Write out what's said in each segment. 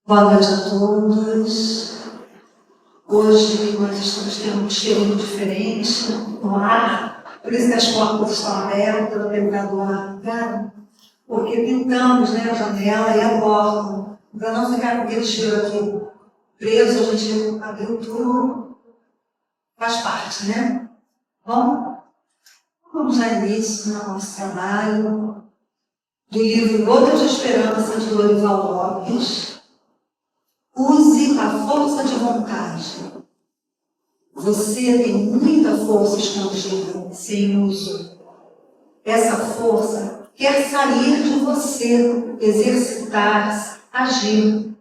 Boa noite a todos. Hoje nós estamos tendo um cheiro diferente no ar, por isso que as portas estão abertas, eu tenho dado ar, né? Porque pintamos, né, a janela e a porta. Para não ficar com aquele cheiro aqui preso, a gente abriu tudo, faz parte, né? Bom, vamos dar início ao nosso trabalho do livro Gotas de Esperança, de Lorival Lopes. Use a força de vontade. Você tem muita força escondida, sem uso. Essa força quer sair de você, exercitar-se, agir.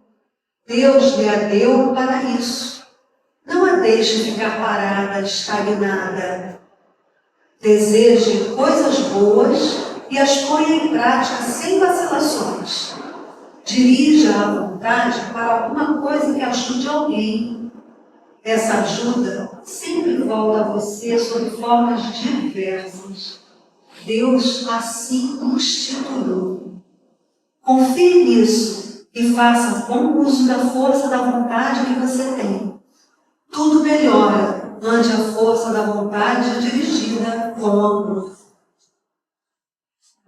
Deus lhe a deu para isso. Não a deixe ficar parada, estagnada. Deseje coisas boas e as ponha em prática sem vacilações. Dirija a vontade para alguma coisa que ajude alguém. Essa ajuda sempre volta a você sob formas diversas. Deus assim constituiu. Confie nisso e faça bom uso da força da vontade que você tem. Tudo melhora ante a força da vontade dirigida com amor.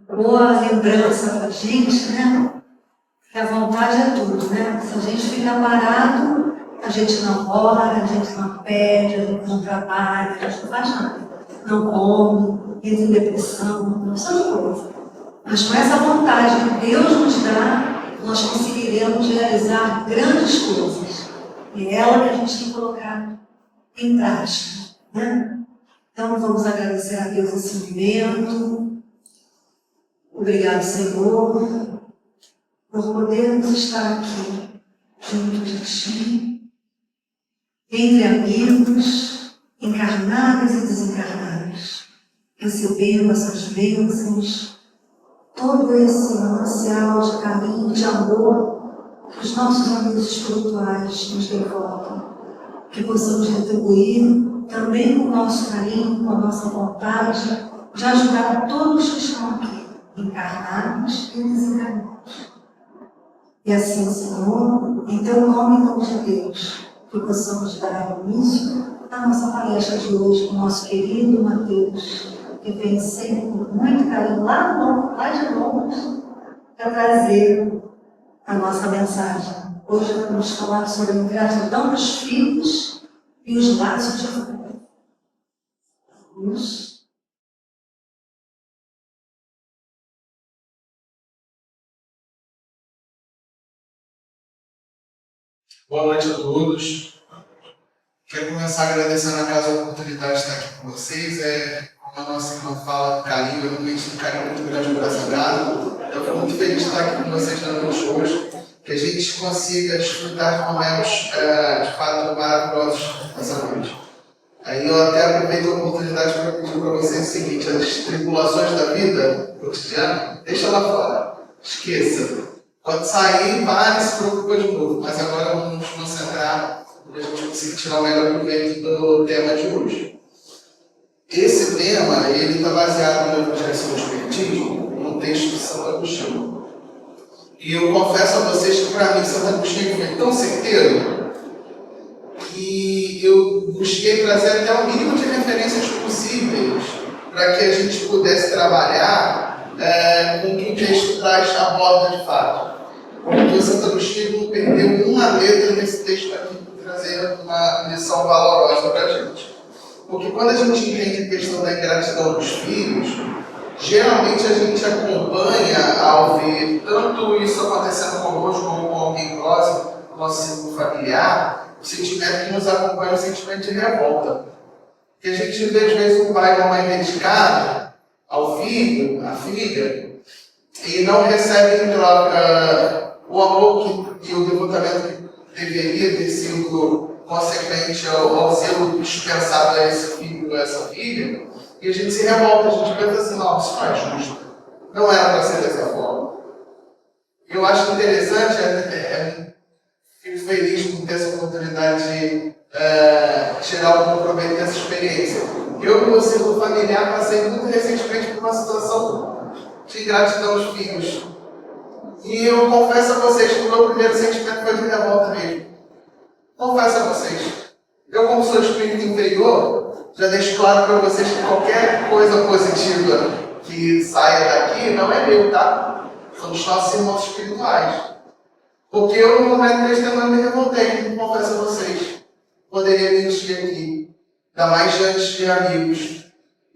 Boa lembrança para a gente, né? Que a vontade é tudo, né? Se a gente fica parado, a gente não ora, a gente não pede, a gente não trabalha, a gente não faz nada. Não come, entra em depressão, não sei de coisa. Mas com essa vontade que Deus nos dá, nós conseguiremos realizar grandes coisas. E é ela que a gente tem que colocar em prática, né? Então vamos agradecer a Deus esse momento. Obrigado, Senhor, por podermos estar aqui, junto de Ti, entre amigos, encarnados e desencarnados, recebendo essas bênçãos, todo esse manancial de carinho, de amor que os nossos amigos espirituais nos devotam, que possamos retribuir também com o nosso carinho, com a nossa vontade de ajudar a todos que estão aqui, encarnados e desencarnados. E assim, Senhor, em Teu nome, em nome de Deus, que possamos dar início à nossa palestra de hoje com o nosso querido Mateus, que vem sempre com muito carinho lá de longe, para trazer a nossa mensagem. Hoje vamos falar sobre a gratidão dos filhos e os laços de amor. Boa noite a todos. Quero começar agradecendo a casa a oportunidade de estar aqui com vocês. Como a nossa irmã fala, carinho, eu realmente tenho um carinho muito grande por essa casa. Eu fico muito feliz de estar aqui com vocês na noite hoje, que a gente consiga desfrutar de momentos de fato maravilhosos nessa noite. Aí eu até aproveito a oportunidade para pedir para vocês o seguinte: as tribulações da vida cotidiana, deixa lá fora, esqueça. Quando sair, vai e se preocupa de novo. Mas agora vamos nos concentrar para a gente conseguir tirar o melhor proveito do tema de hoje. Esse tema está baseado no Evangelho segundo o Espiritismo, num texto de Santo Agostinho. E eu confesso a vocês que para mim Santo Agostinho foi tão certeiro que eu busquei trazer até o mínimo de referências possíveis para que a gente pudesse trabalhar com o que o texto traz aborda de fato. Porque o Santo Agostinho não perdeu uma letra nesse texto aqui para trazer uma lição valorosa para a gente. Porque quando a gente entende a questão da ingratidão dos filhos, geralmente a gente acompanha ao ver tanto isso acontecendo conosco como com alguém próximo, no nosso círculo familiar, o sentimento que nos acompanha é o sentimento de revolta. Porque a gente vê às vezes um pai e uma mãe dedicado ao filho, à filha, e não recebe em troca o amor e o devotamento que deveria ter sido consequente ao zelo dispensado a esse filho ou a essa filha, e a gente se revolta, a gente pensa assim: não, isso não é justo, não era para ser dessa forma. Eu acho interessante, fico feliz por ter essa oportunidade de tirar algum proveito dessa experiência. Eu, como círculo familiar, passei muito recentemente por uma situação de ingratidão aos filhos. E eu confesso a vocês que o meu primeiro sentimento foi de revolta mesmo. Confesso a vocês. Eu, como sou espírito inferior, já deixo claro para vocês que qualquer coisa positiva que saia daqui não é meu, tá? São os nossos irmãos espirituais. Porque eu, no momento deste tema, me revoltei, confesso a vocês. Poderia mentir aqui, ainda mais diante de amigos.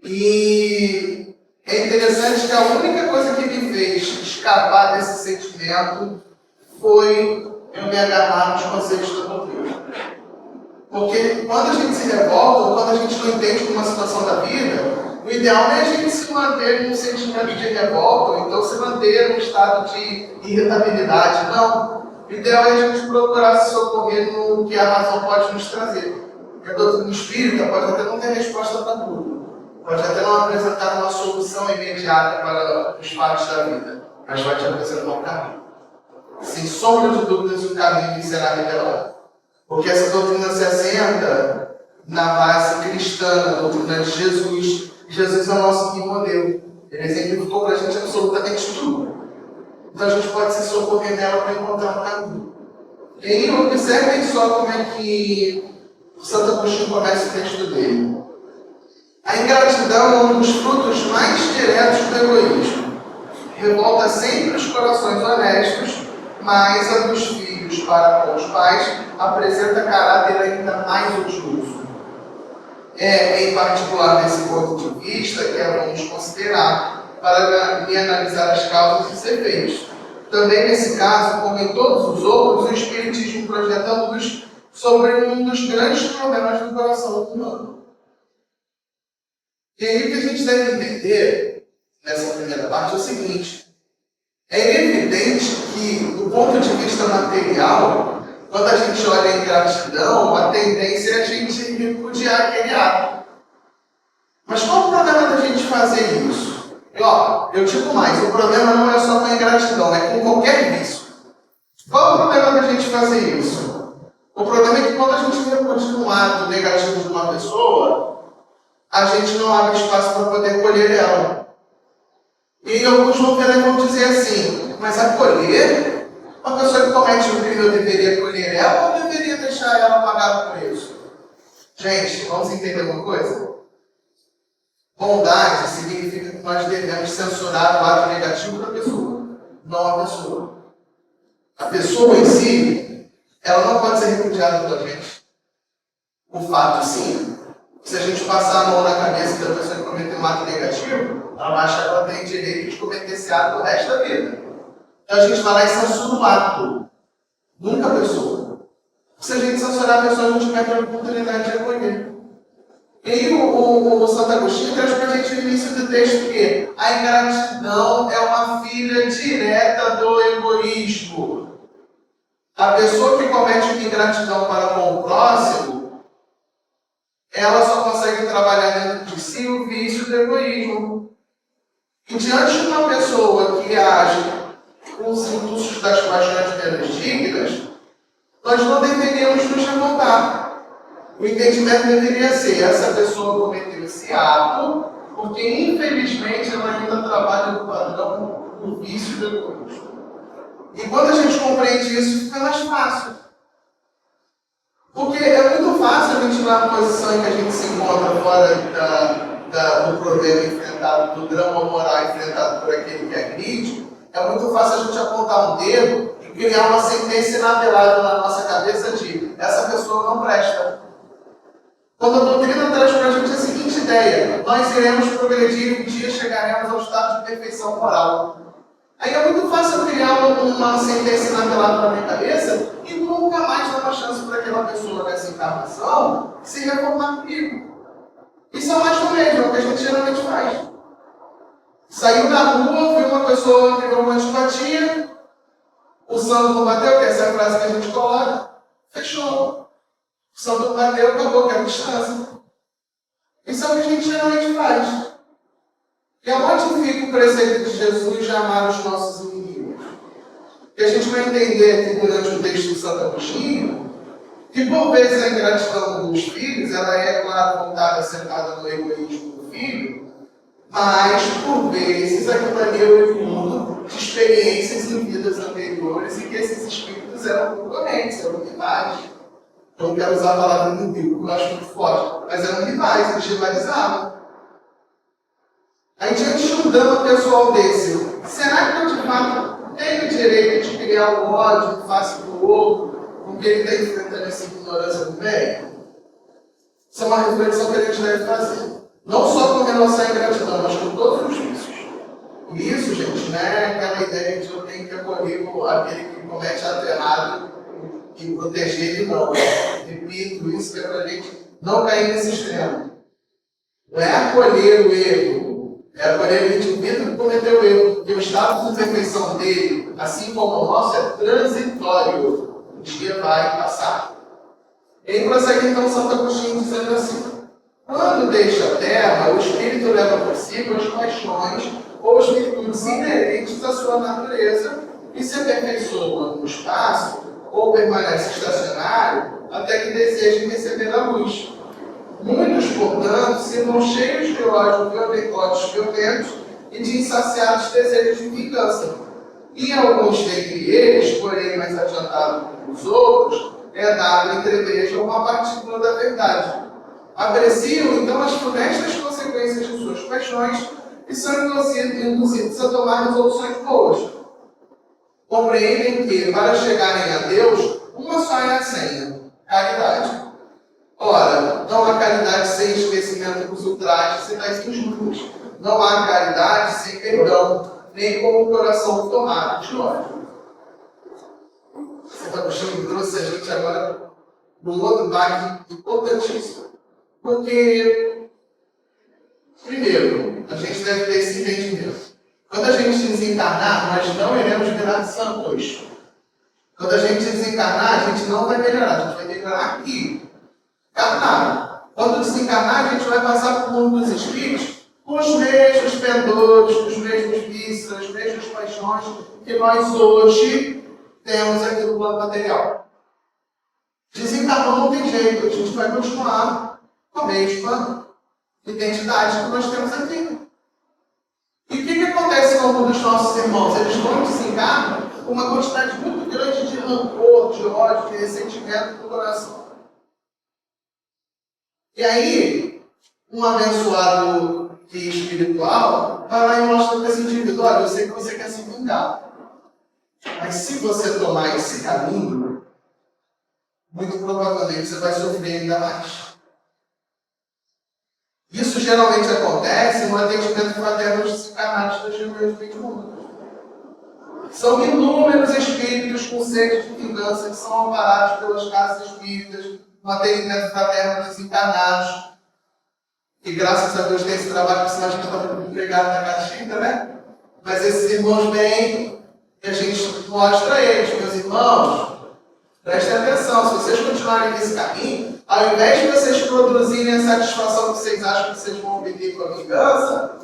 E é interessante que a única coisa que me fez escapar desse sentimento foi eu me agarrar nos conceitos da doutrina. Porque quando a gente se revolta, ou quando a gente não entende uma situação da vida, o ideal não é a gente se manter num sentimento de revolta, ou então se manter num estado de irritabilidade. Não. O ideal é a gente procurar se socorrer no que a razão pode nos trazer. Porque a doutrina espírita pode até não ter resposta para tudo. Pode até não apresentar uma solução imediata para os fatos da vida, mas vai te apresentar um caminho. Sem sombra de dúvidas, o caminho será revelado. Porque essa doutrina se assenta na base cristã, na doutrina de Jesus. Jesus é o nosso modelo. Ele exemplificou para a gente absolutamente tudo. Então a gente pode se socorrer nela para encontrar um caminho. E aí observem só como é que o Santo Agostinho começa o texto dele. A ingratidão é um dos frutos mais diretos do egoísmo. Revolta sempre os corações honestos, mas a dos filhos para com os pais apresenta caráter ainda mais odioso. É em particular desse ponto de vista que vamos considerar para analisar as causas e os efeitos. Também nesse caso, como em todos os outros, o Espiritismo projeta-luz sobre um dos grandes problemas do coração humano. E aí o que a gente deve entender nessa primeira parte é o seguinte: é evidente que, do ponto de vista material, quando a gente olha a ingratidão, a tendência é a gente repudiar aquele ato. Mas qual o problema da gente fazer isso? E, eu digo mais, o problema não é só com a ingratidão, é com qualquer vício. Qual o problema da gente fazer isso? O problema é que quando a gente repudia um ato negativo de uma pessoa, a gente não abre espaço para poder colher ela. E alguns vão dizer assim, mas acolher? Uma pessoa que comete um crime, eu deveria acolher ela ou eu deveria deixar ela pagar por isso? Gente, vamos entender uma coisa? Bondade significa que nós devemos censurar o ato negativo da pessoa, não a pessoa. A pessoa em si, ela não pode ser repudiada pela gente. O fato, sim. Se a gente passar a mão na cabeça da pessoa que cometeu um ato negativo, ela vai achar que ela tem direito de cometer esse ato o resto da vida. Então a gente vai lá e censura o ato, nunca a pessoa. Se a gente censurar a pessoa, a gente perde a oportunidade de acolher. E aí o Santo Agostinho traz para a gente no início do texto que a ingratidão é uma filha direta do egoísmo. A pessoa que comete uma ingratidão para com o próximo, ela só consegue trabalhar dentro de si o vício do egoísmo. E diante de uma pessoa que age com os impulsos das paixões menos dignas, nós não deveríamos nos revoltar. O entendimento deveria ser: essa pessoa cometeu esse ato porque, infelizmente, ela ainda trabalha no padrão do vício do egoísmo. E quando a gente compreende isso, fica mais fácil. Porque é muito fácil a gente, na posição em que a gente se encontra fora do problema enfrentado, do drama moral enfrentado por aquele que agride, é muito fácil a gente apontar um dedo e criar uma sentença inapelável na nossa cabeça de: essa pessoa não presta. Quando a doutrina traz para a gente a seguinte ideia: nós iremos progredir e um dia chegaremos ao estado de perfeição moral. Aí é muito fácil eu criar uma sentença inapelável na minha cabeça e nunca mais dar uma chance para aquela pessoa nessa encarnação se reformar comigo. Isso é mais do mesmo, é o que a gente geralmente faz. Saiu na rua, viu uma pessoa que virou uma antipatia, o santo não bateu, que essa é a frase que a gente coloca, fechou. O santo não bateu, acabou, quero distância. Isso é o que a gente geralmente faz. E aonde fica o preceito de Jesus de amar os nossos inimigos? Que a gente vai entender aqui durante o texto de Santo Agostinho, que por vezes a ingratidão dos filhos, ela é, claro, voltada, sentada no egoísmo do filho, mas por vezes aquilo ali é o mundo de experiências em vidas anteriores e que esses espíritos eram concorrentes, eram rivais. Eu não quero usar a palavra do Bíblia, eu acho muito forte, mas eram rivais, eles rivalizavam. Aí, diante de um drama pessoal desse, será que eu de fato tenho o direito de criar um ódio em face do outro, com que ele está enfrentando essa ignorância do bem? Isso é uma reflexão que a gente deve fazer. Não só com relação à ingratidão, mas com todos os vícios. E isso, gente, não é aquela ideia de eu tenho que acolher aquele que comete ato errado e proteger ele, não. Repito, isso que é para a gente não cair nesse extremo. Não é acolher o erro, é acolher o indivíduo que cometeu o erro, porque o estado de perfeição dele, assim como o nosso, é transitório. O dia vai passar. Ele prossegue então Santo Agostinho dizendo assim: quando deixa a terra, o espírito leva consigo as paixões ou as virtudes inerentes à sua natureza e se aperfeiçoa no espaço ou permanece estacionário até que deseje receber a luz. Muitos, portanto, se vão cheios de ódios violentos e de insaciados desejos de vingança. E alguns dentre eles, porém mais adiantados que os outros, é dado entreveja uma partícula da verdade. Apreciam, então, as funestas consequências de suas paixões e são induzidos a tomar resoluções boas. Compreendem que, para chegarem a Deus, uma só é a senha: caridade. Ora, não há caridade sem esquecimento dos ultrajes e das injúrias. Não há caridade sem perdão, nem com o coração tomado de ódio. Você está puxando trouxe a gente agora para um outro baque importantíssimo. Porque, primeiro, a gente deve ter esse entendimento. Quando a gente desencarnar, nós não iremos virar santos. Quando a gente desencarnar, a gente não vai melhorar, a gente vai melhorar aqui. Carnal. Quando desencarnar, a gente vai passar por mundo dos espíritos com os mesmos pendores, com os mesmos vícios, as mesmas paixões que nós hoje temos aqui no plano material. Desencarnou não tem jeito, a gente vai continuar com a mesma identidade que nós temos aqui. E o que acontece com alguns dos nossos irmãos? Eles vão desencarnar com uma quantidade muito grande de rancor, de ódio, de ressentimento no coração. E aí, um abençoado espiritual vai lá e mostra para esse indivíduo: olha, eu sei que você quer se vingar, mas se você tomar esse caminho, muito provavelmente você vai sofrer ainda mais. Isso geralmente acontece no atendimento fraterno dos desencarnados das reuniões mediúnicas. São inúmeros espíritos com sede de vingança que são amparados pelas casas espíritas no atendimento fraterno dos desencarnados. E graças a Deus tem esse trabalho, porque senão a gente está empregado na caixinha, né? Mas esses irmãos vêm e a gente mostra a eles: meus irmãos, prestem atenção, se vocês continuarem nesse caminho, ao invés de vocês produzirem a satisfação que vocês acham que vocês vão obter com a vingança,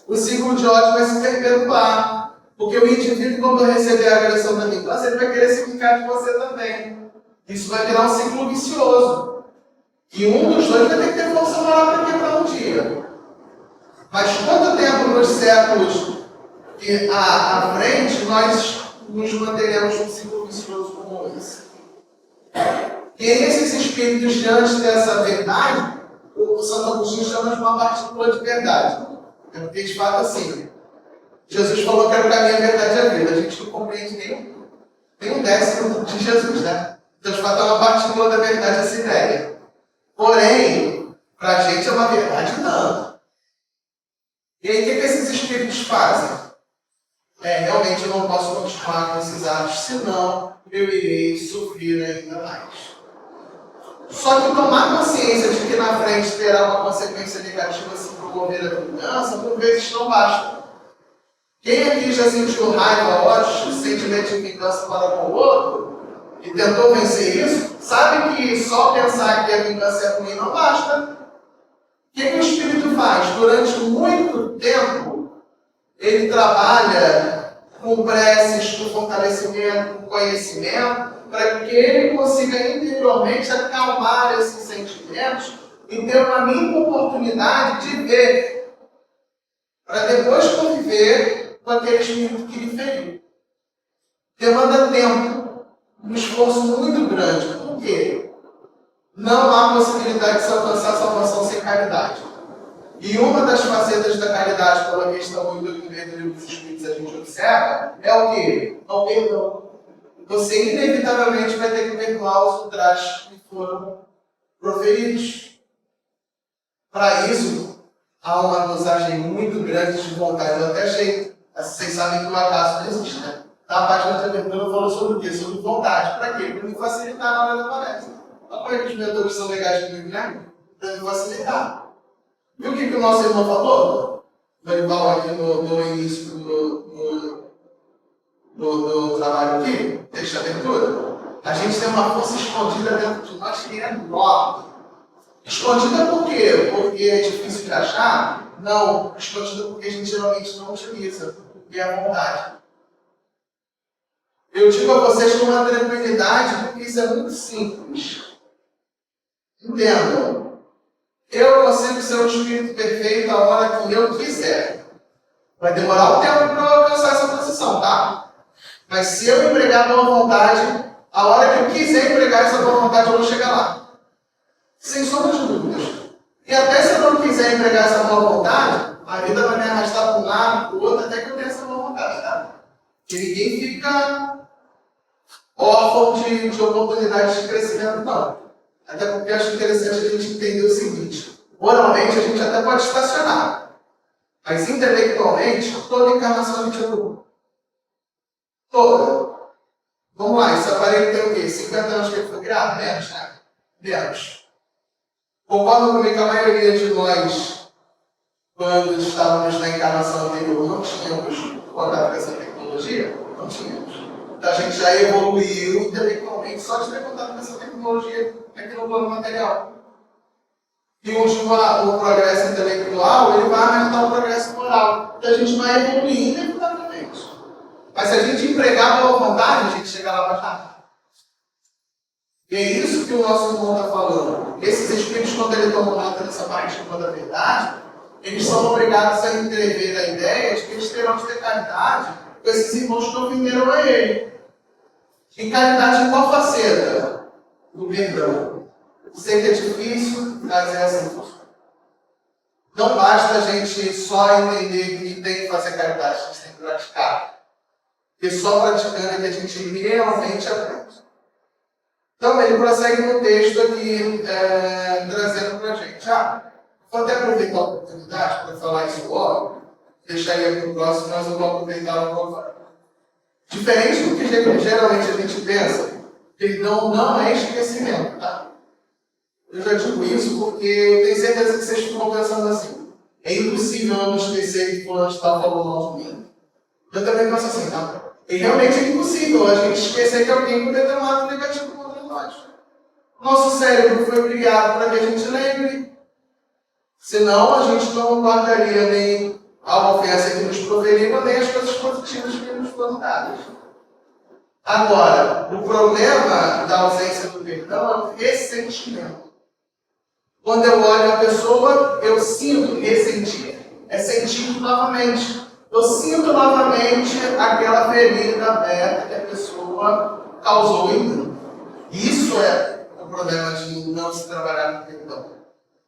o ciclo de ódio vai se perpetuar. Porque o indivíduo, quando receber a agressão da vingança, ele vai querer se vingar de você também. Isso vai virar um ciclo vicioso. E um dos dois vai ter que ter força moral para quebrar um dia. Mas quanto tempo nos séculos à frente nós nos manteremos num ciclo vicioso como esse? E esses espíritos, diante dessa verdade, o Santo Agostinho chama de uma partícula de verdade. É porque de fato assim, Jesus falou que era o caminho, a verdade e a vida. A gente não compreende nem um décimo de Jesus, né? Então, de fato, é uma partícula da verdade essa ideia. Porém, para a gente é uma verdade não. E aí, o que esses espíritos fazem? Realmente eu não posso continuar com esses atos, senão eu irei sofrer ainda mais. Só que tomar consciência de que na frente terá uma consequência negativa se promover a vingança, por vezes não basta. Quem aqui já sentiu raiva, ódio, sentimento de vingança para com o outro e tentou vencer isso, sabe que só pensar que a vingança é ruim não basta. O que o espírito faz? Durante muito tempo, ele trabalha com preces, com fortalecimento, com conhecimento, para que ele consiga interiormente acalmar esses sentimentos e ter uma mínima oportunidade de ver, para depois conviver com aquele espírito que lhe feriu. Demanda tempo, um esforço muito grande. Por quê? Não há possibilidade de se alcançar a salvação sem caridade. E uma das facetas da caridade, pela questão muito do livro dos Espíritos a gente observa, é o quê? É o perdão. Você inevitavelmente vai ter que perdoar os ultrajes que foram proferidos. Para isso, há uma dosagem muito grande de vontade. Eu até achei, vocês sabem que o acaso não existe, né? A página da abertura falou sobre o quê? Sobre vontade. Para quê? Para me facilitar na hora da palestra. Olha como é que os mentores são legais comigo, né? Para me facilitar. Viu o que o nosso irmão falou? Dorival aqui no início do trabalho aqui, texto de abertura. A gente tem uma força escondida dentro de nós que é enorme. Escondida por quê? Porque é difícil de achar? Não. Escondida porque a gente geralmente não utiliza. Porque é a vontade. Eu digo a vocês com uma tranquilidade porque isso é muito simples. Entendam. Eu consigo ser um espírito perfeito a hora que eu quiser. Vai demorar um tempo para eu alcançar essa posição, tá? Mas se eu empregar boa vontade, a hora que eu quiser empregar essa boa vontade, eu vou chegar lá. Sem sombra de dúvidas. E até se eu não quiser empregar essa boa vontade, a vida vai me arrastar para um lado, para o outro, até que eu tenha essa boa vontade, tá? Que ninguém fica órfão de oportunidades de crescimento, não. Até porque eu acho interessante a gente entender o seguinte: moralmente a gente até pode estacionar, mas intelectualmente, toda encarnação a gente evolui. Toda. Vamos lá, esse aparelho tem o quê? 50 anos que ele foi criado? Menos, né? Menos. Concordo comigo que a maioria de nós, quando estávamos na encarnação anterior, não tínhamos contato com essa tecnologia? Não tínhamos. Então a gente já evoluiu intelectualmente só de ter contato com essa tecnologia aqui no plano material. E onde o progresso intelectual ele vai arrastar o progresso moral. Então a gente vai evoluir inevitavelmente. Mas se a gente empregar boa vontade, a gente chega lá mais rápido. E é isso que o nosso irmão está falando. Esses espíritos, quando ele toma nota dessa parte da verdade, eles são obrigados a entrever a ideia de que eles terão de ter caridade com esses irmãos que ofenderam a ele. E caridade em qual faceta? Do perdão. Sei que é difícil, mas é assim. Não basta a gente só entender que tem que fazer caridade, a gente tem que praticar. Porque só praticando é que a gente realmente aprende. Então ele prossegue no texto aqui, trazendo para a gente. Vou até aproveitar a oportunidade para falar isso logo, deixar ele para o próximo, mas eu vou aproveitar um pouco. Diferente do que geralmente a gente pensa, perdão não é esquecimento, tá? Eu já digo isso porque eu tenho certeza que vocês ficam pensando assim: é impossível eu não esquecer que fulano está falando mal de mim. Eu também penso assim, tá? E realmente é impossível a gente esquecer que alguém cometeu um ato negativo contra nós. Nosso cérebro foi criado para que a gente lembre. Senão a gente não guardaria nem a ofensa que nos proferiram, nem as coisas positivas que nos foram dadas. Agora, o problema da ausência do perdão é o ressentimento. Quando eu olho a pessoa, eu sinto ressentir. É sentir novamente. Eu sinto novamente aquela ferida aberta que a pessoa causou em mim. Isso é o problema de não se trabalhar com perdão.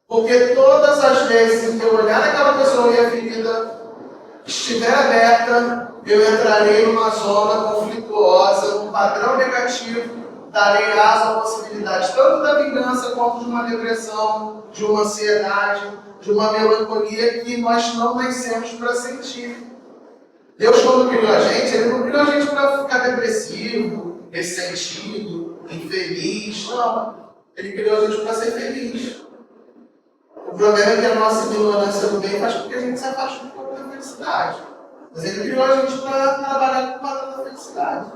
Porque todas as vezes em que eu olhar aquela pessoa e a ferida estiver aberta, eu entrarei numa zona conflituosa, num padrão negativo, darei asa à possibilidade tanto da vingança quanto de uma depressão, de uma ansiedade, de uma melancolia que nós não nascemos para sentir. Deus, quando criou a gente, Ele não criou a gente para ficar depressivo, ressentido, infeliz, não. Ele criou a gente para ser feliz. O problema é que a nossa ignorância do bem faz com que a gente se afaste um pouco da felicidade. Mas Ele criou a gente para trabalhar com o padrão da felicidade.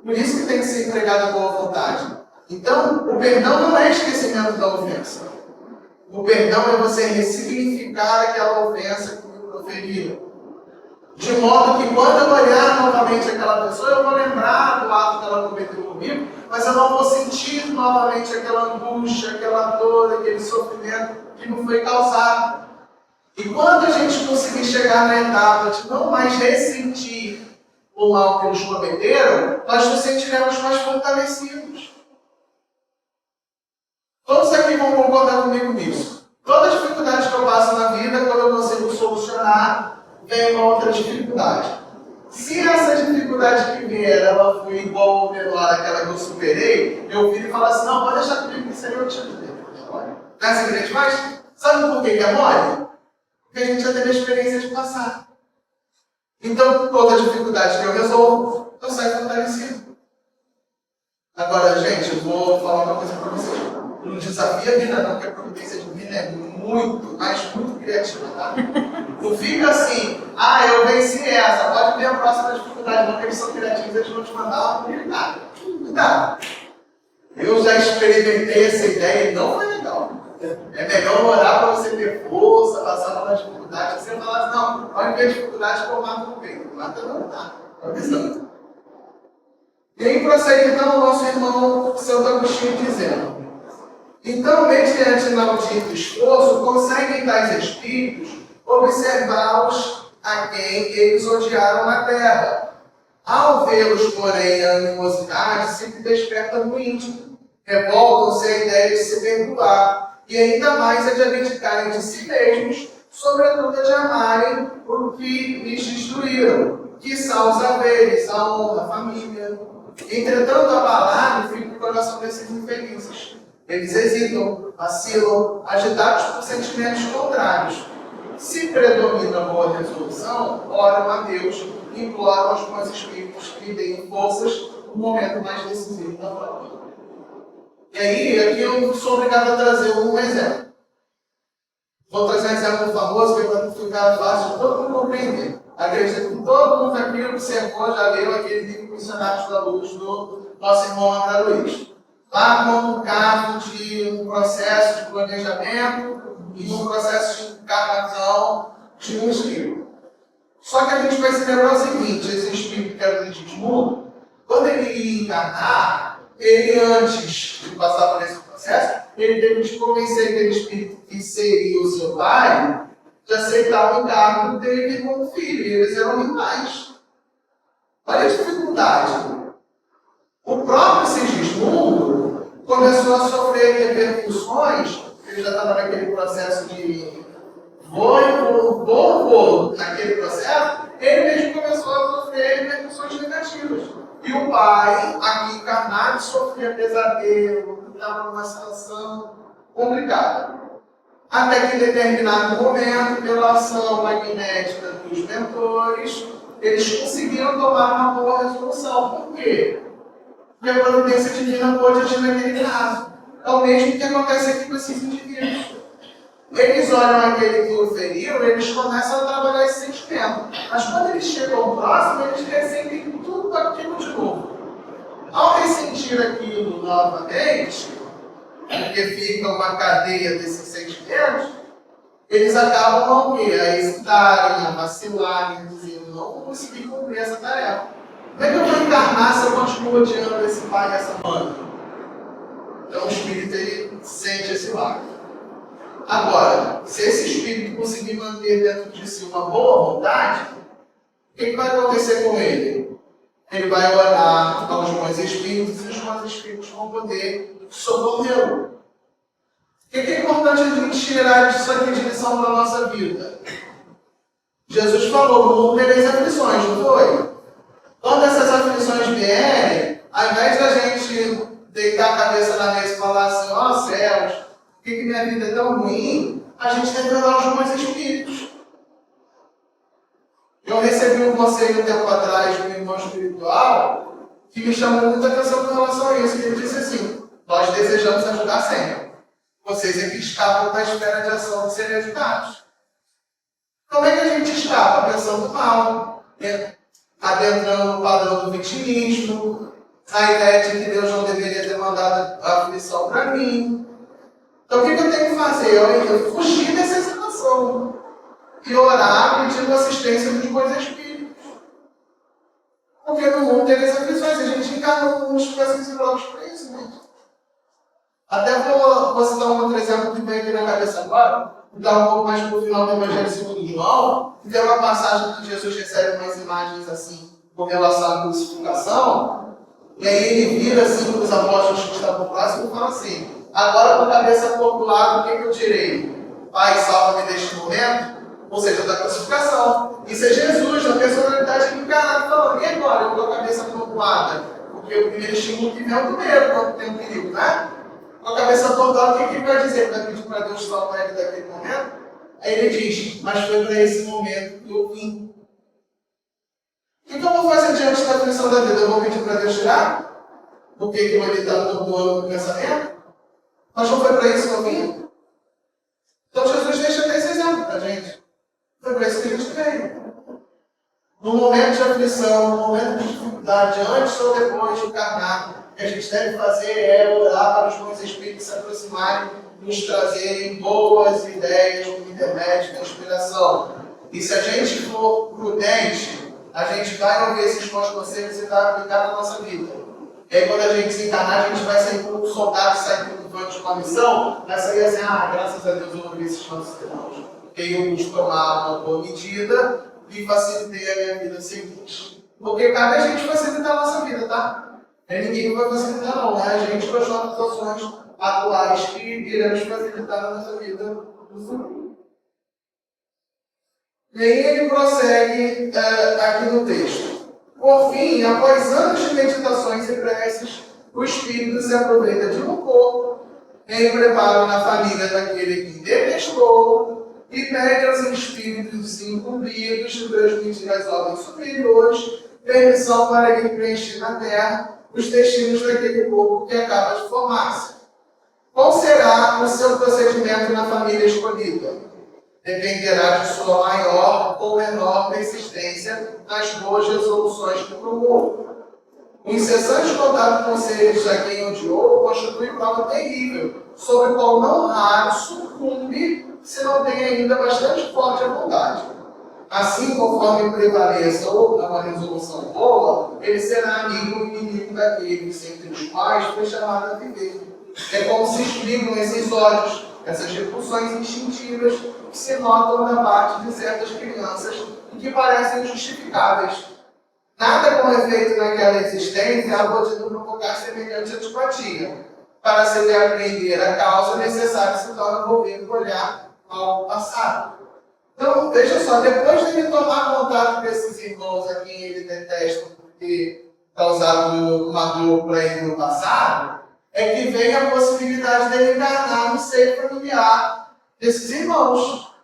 Por isso que tem que ser empregada a boa vontade. Então, o perdão não é esquecimento da ofensa. O perdão é você ressignificar aquela ofensa que me proferiram. De modo que quando eu olhar novamente aquela pessoa, eu vou lembrar do ato que ela cometeu comigo, mas eu não vou sentir novamente aquela angústia, aquela dor, aquele sofrimento que me foi causado. E quando a gente conseguir chegar na etapa de não mais ressentir o mal que nos cometeram, nós nos sentiremos mais fortalecidos. Todos aqui vão concordar comigo nisso. Toda dificuldade que eu passo na vida, quando eu consigo solucionar, vem uma outra dificuldade. Se essa dificuldade que vier, ela foi igual ou menor àquela que eu superei, eu viro e falo assim, não, pode deixar comigo que isso aí eu te ajudo. Não é segredo demais? Sabe por que é mole? Porque a gente já teve a experiência de passar. Então, toda dificuldade que eu resolvo, eu saio fortalecido. Agora, gente, eu vou falar uma coisa para vocês. Não desafia a vida não, porque a providência divina é muito, mas muito criativa, tá? Não fica assim, eu venci essa, pode ver a próxima dificuldade, não, que eles são criativos, eles vão te mandar uma comunidade. Cuidado. Eu já experimentei essa ideia e não foi legal. É melhor orar para você ter força, passar pela dificuldade, você falar assim, não, pode ver a dificuldade que eu mato no peito. Mata não, tá? Avisando. E aí prossegue então o nosso irmão Santo Agostinho dizendo: então, mediante inaudito esforço, conseguem tais espíritos observá-los a quem eles odiaram na terra. Ao vê-los, porém, a animosidade se desperta no íntimo, revoltam-se a ideia de se perdoar, e ainda mais a de abdicarem de si mesmos, sobretudo a de amarem o que lhes destruíram, que são os haveres, a honra, a família. Entretanto, abalado fica o coração desses infelizes. Eles hesitam, vacilam, agitados por sentimentos contrários. Se predomina a boa resolução, oram a Deus, imploram aos bons espíritos que lhe deem forças no momento mais decisivo da prova. E aí, aqui eu sou obrigado a trazer um exemplo. Vou trazer um exemplo famoso, que é para ficar fácil de todo mundo compreender. Acredito que todo mundo aqui observou, já leu aquele livro Missionários da Luz do nosso irmão André Luiz. Lá como um caso de um processo de planejamento e um processo de encarnação de um espírito. Só que a gente vai se lembrar o seguinte, esse espírito que era do Edmundo, quando ele ia encarnar, ele antes de passar por esse processo, ele teve que convencer aquele espírito que seria o seu pai de aceitar o encargo dele como filho, e eles eram rivais. Olha a dificuldade. O próprio Sigismundo começou a sofrer repercussões, ele já estava naquele processo de vou naquele processo, ele mesmo começou a sofrer repercussões negativas. E o pai, aqui encarnado, sofria pesadelo, estava numa situação complicada. Até que em determinado momento, pela ação magnética dos mentores, eles conseguiram tomar uma boa resolução. Por quê? Porque a providência divina pode agir naquele caso. É o mesmo que acontece aqui com esses indivíduos. Eles olham aquele que o feriu, eles começam a trabalhar esse sentimento. Mas quando eles chegam próximo, eles ressentem tudo aquilo de novo. Ao ressentir aquilo novamente, porque fica uma cadeia desses sentimentos, eles acabam a hesitarem, a vacilarem, a dizer, não vou conseguir cumprir essa tarefa. Como é que eu vou encarnar se eu continuo odiando esse pai e essa mãe? Então o espírito ele sente esse lado. Agora, se esse espírito conseguir manter dentro de si uma boa vontade, o que vai acontecer com ele? Ele vai orar aos bons espíritos e os bons espíritos vão poder socorrê-lo. O que é importante a gente tirar disso aqui de lição para a nossa vida? Jesus falou, no mundo tereis aflições, não foi? Quando essas aflições vierem, ao invés da gente deitar a cabeça na mesa e falar assim, ó céus, por que minha vida é tão ruim? A gente tem que orar aos bons espíritos. Eu recebi um conselho um tempo atrás de um irmão espiritual que me chamou muita atenção com relação a isso. Ele disse assim, nós desejamos ajudar sempre. Vocês é que escapam da esfera de ação de serem ajudados. Como é que a gente escapa? Pensando mal, adentrando no padrão do vitimismo, a ideia de que Deus não deveria ter mandado a aflição para mim. Então o que eu tenho que fazer? Eu fugir dessa situação e orar pedindo assistência dos bons espíritos. Porque no mundo tem as aflições, a gente encarna uns psicológicos para isso, gente. Até vou citar um outro exemplo que vem aqui na cabeça agora. Então, um pouco mais para o final do Evangelho segundo João, tem uma passagem que Jesus recebe umas imagens assim, com relação à crucificação, e aí ele vira assim para os apóstolos que estavam próximos e fala assim: agora com a cabeça para o lado, o que eu tirei? Pai, salva-me deste momento, ou seja, da crucificação. Isso é Jesus, na personalidade encarnada, falando: e agora, eu com a cabeça amontoada? Porque o primeiro estímulo que vem é o do medo, quando tem um perigo, né? Com a cabeça amontoada, o que ele vai dizer? Vai pedir para Deus salvar ele daquele momento? Aí ele diz: mas foi para esse momento que eu vim. O que eu vou fazer diante da aflição da vida? Eu vou pedir para Deus tirar? Porque ele está atordoando o pensamento? Mas não foi para isso que eu vim? Então Jesus deixa até esse exemplo para a gente. Foi para isso que a gente veio. No momento de aflição, no momento de dificuldade, antes ou depois de encarnar, o que a gente deve fazer é orar para os bons espíritos se aproximarem, nos trazerem boas ideias como intermédio da inspiração. E se a gente for prudente, a gente vai ouvir esses bons conselhos e vai aplicar na nossa vida. E aí, quando a gente se encarnar, a gente vai sair como um soldado que sai de uma missão, vai sair assim: graças a Deus eu ouvi esses conselhos. Porque eu pude tomar uma boa medida e facilitei a minha vida seguinte. Porque cabe a gente facilitar a nossa vida, tá? Ninguém vai facilitar, não. É a gente com as nossas ações atuais que iremos facilitar a nossa vida no futuro. E aí ele prossegue aqui no texto. Por fim, após anos de meditações e preces, o Espírito se aproveita de um corpo em preparo na família daquele que detestou e pede aos espíritos incumbidos de transmitir às ordens superiores permissão para ele preencher na terra os destinos daquele corpo que acaba de formar-se. Qual será o seu procedimento na família escolhida? Dependerá de sua maior ou menor persistência nas boas resoluções que promove. O incessante contato com seres a quem odiou constitui prova terrível, sobre o qual não raro sucumbe se não tem ainda bastante forte a vontade. Assim, conforme prevaleça ou uma resolução boa, ele será amigo ou inimigo daqueles entre os quais foi chamado a viver. É como se explicam esses ódios, essas repulsões instintivas que se notam da parte de certas crianças e que parecem justificáveis. Nada com efeito naquela existência há podido provocar semelhante antipatia. Para se lhe apreender a causa, é necessário se torna volver o olhar ao passado. Então, veja só, depois de ele tomar contato com esses irmãos a quem ele detesta porque causaram uma dor para ele no passado, é que vem a possibilidade dele encarnar no seio familiar desses irmãos.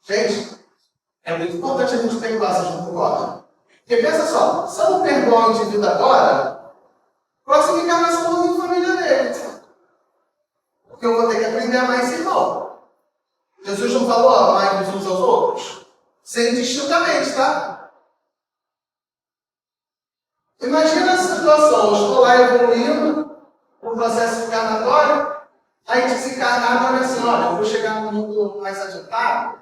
Gente, é muito importante a gente perdoar, vocês não concordam? Porque pensa só, se eu não perdoar o indivíduo agora, próxima encarnação eu vou na família dele. Porque eu vou ter que aprender a amar esse irmão. Jesus não falou amar uns aos outros? Sem distintamente, tá? Imagina a situação, eu estou lá evoluindo, no processo encarnatório, aí desencarnado, olha assim: olha, eu vou chegar no mundo mais adiantado,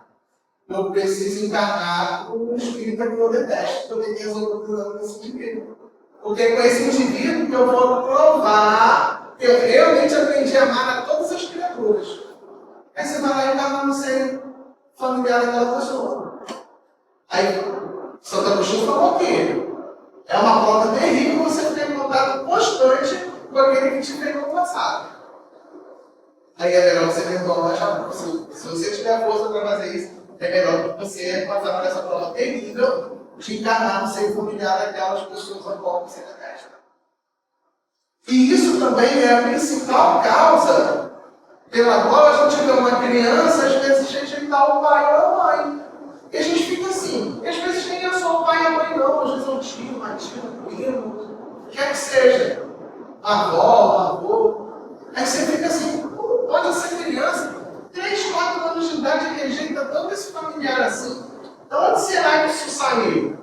eu preciso encarnar com um espírito que eu detesto, para eu ter que resolver o problema desse indivíduo. Porque é com esse indivíduo que eu vou provar que eu realmente aprendi a amar a todas as criaturas. Aí você vai lá e encarnar no seio familiar daquela pessoa. Aí, Santo Agostinho falou que é uma prova terrível você ter contato constante com aquele que te fez no passado. Aí é melhor você perdoar já. Se você tiver força para fazer isso, é melhor você passar por essa prova terrível de encarnar no seio familiar daquelas pessoas a qual você detesta. E isso também é a principal causa pela qual a gente vê uma criança, às vezes, rejeitar o pai ou a mãe. E a gente fica assim. E às vezes nem é só o pai e a mãe, não. Às vezes é um tio, uma tia, um primo, quer que seja. A avó, o avô. Aí você fica assim: olha essa criança, 3, 4 anos de idade, rejeita tanto esse familiar assim. De onde será que isso saiu?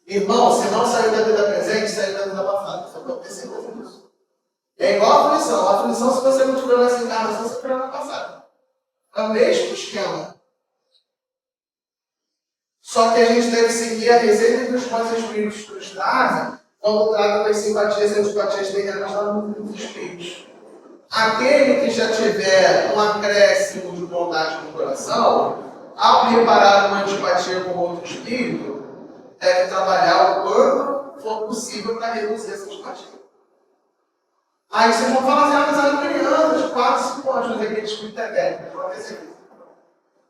Irmão, se não saiu da vida presente, saiu da vida passada. Só pode ter certeza disso. É igual a aflição. A aflição, se você não tiver nessa encarnação, você tiver na passada. É o mesmo esquema. Só que a gente deve seguir a receita que os bons espíritos nos trazem quando trata das simpatias e antipatias terrenas lá no mundo dos espíritos. Aquele que já tiver um acréscimo de bondade no coração, ao reparar uma antipatia com outro espírito, deve trabalhar o quanto for possível para reduzir essa antipatia. Aí vocês vão falar assim, mas era criança de 4, 5 anos, mas aquele espírito é velho, pode ter certeza.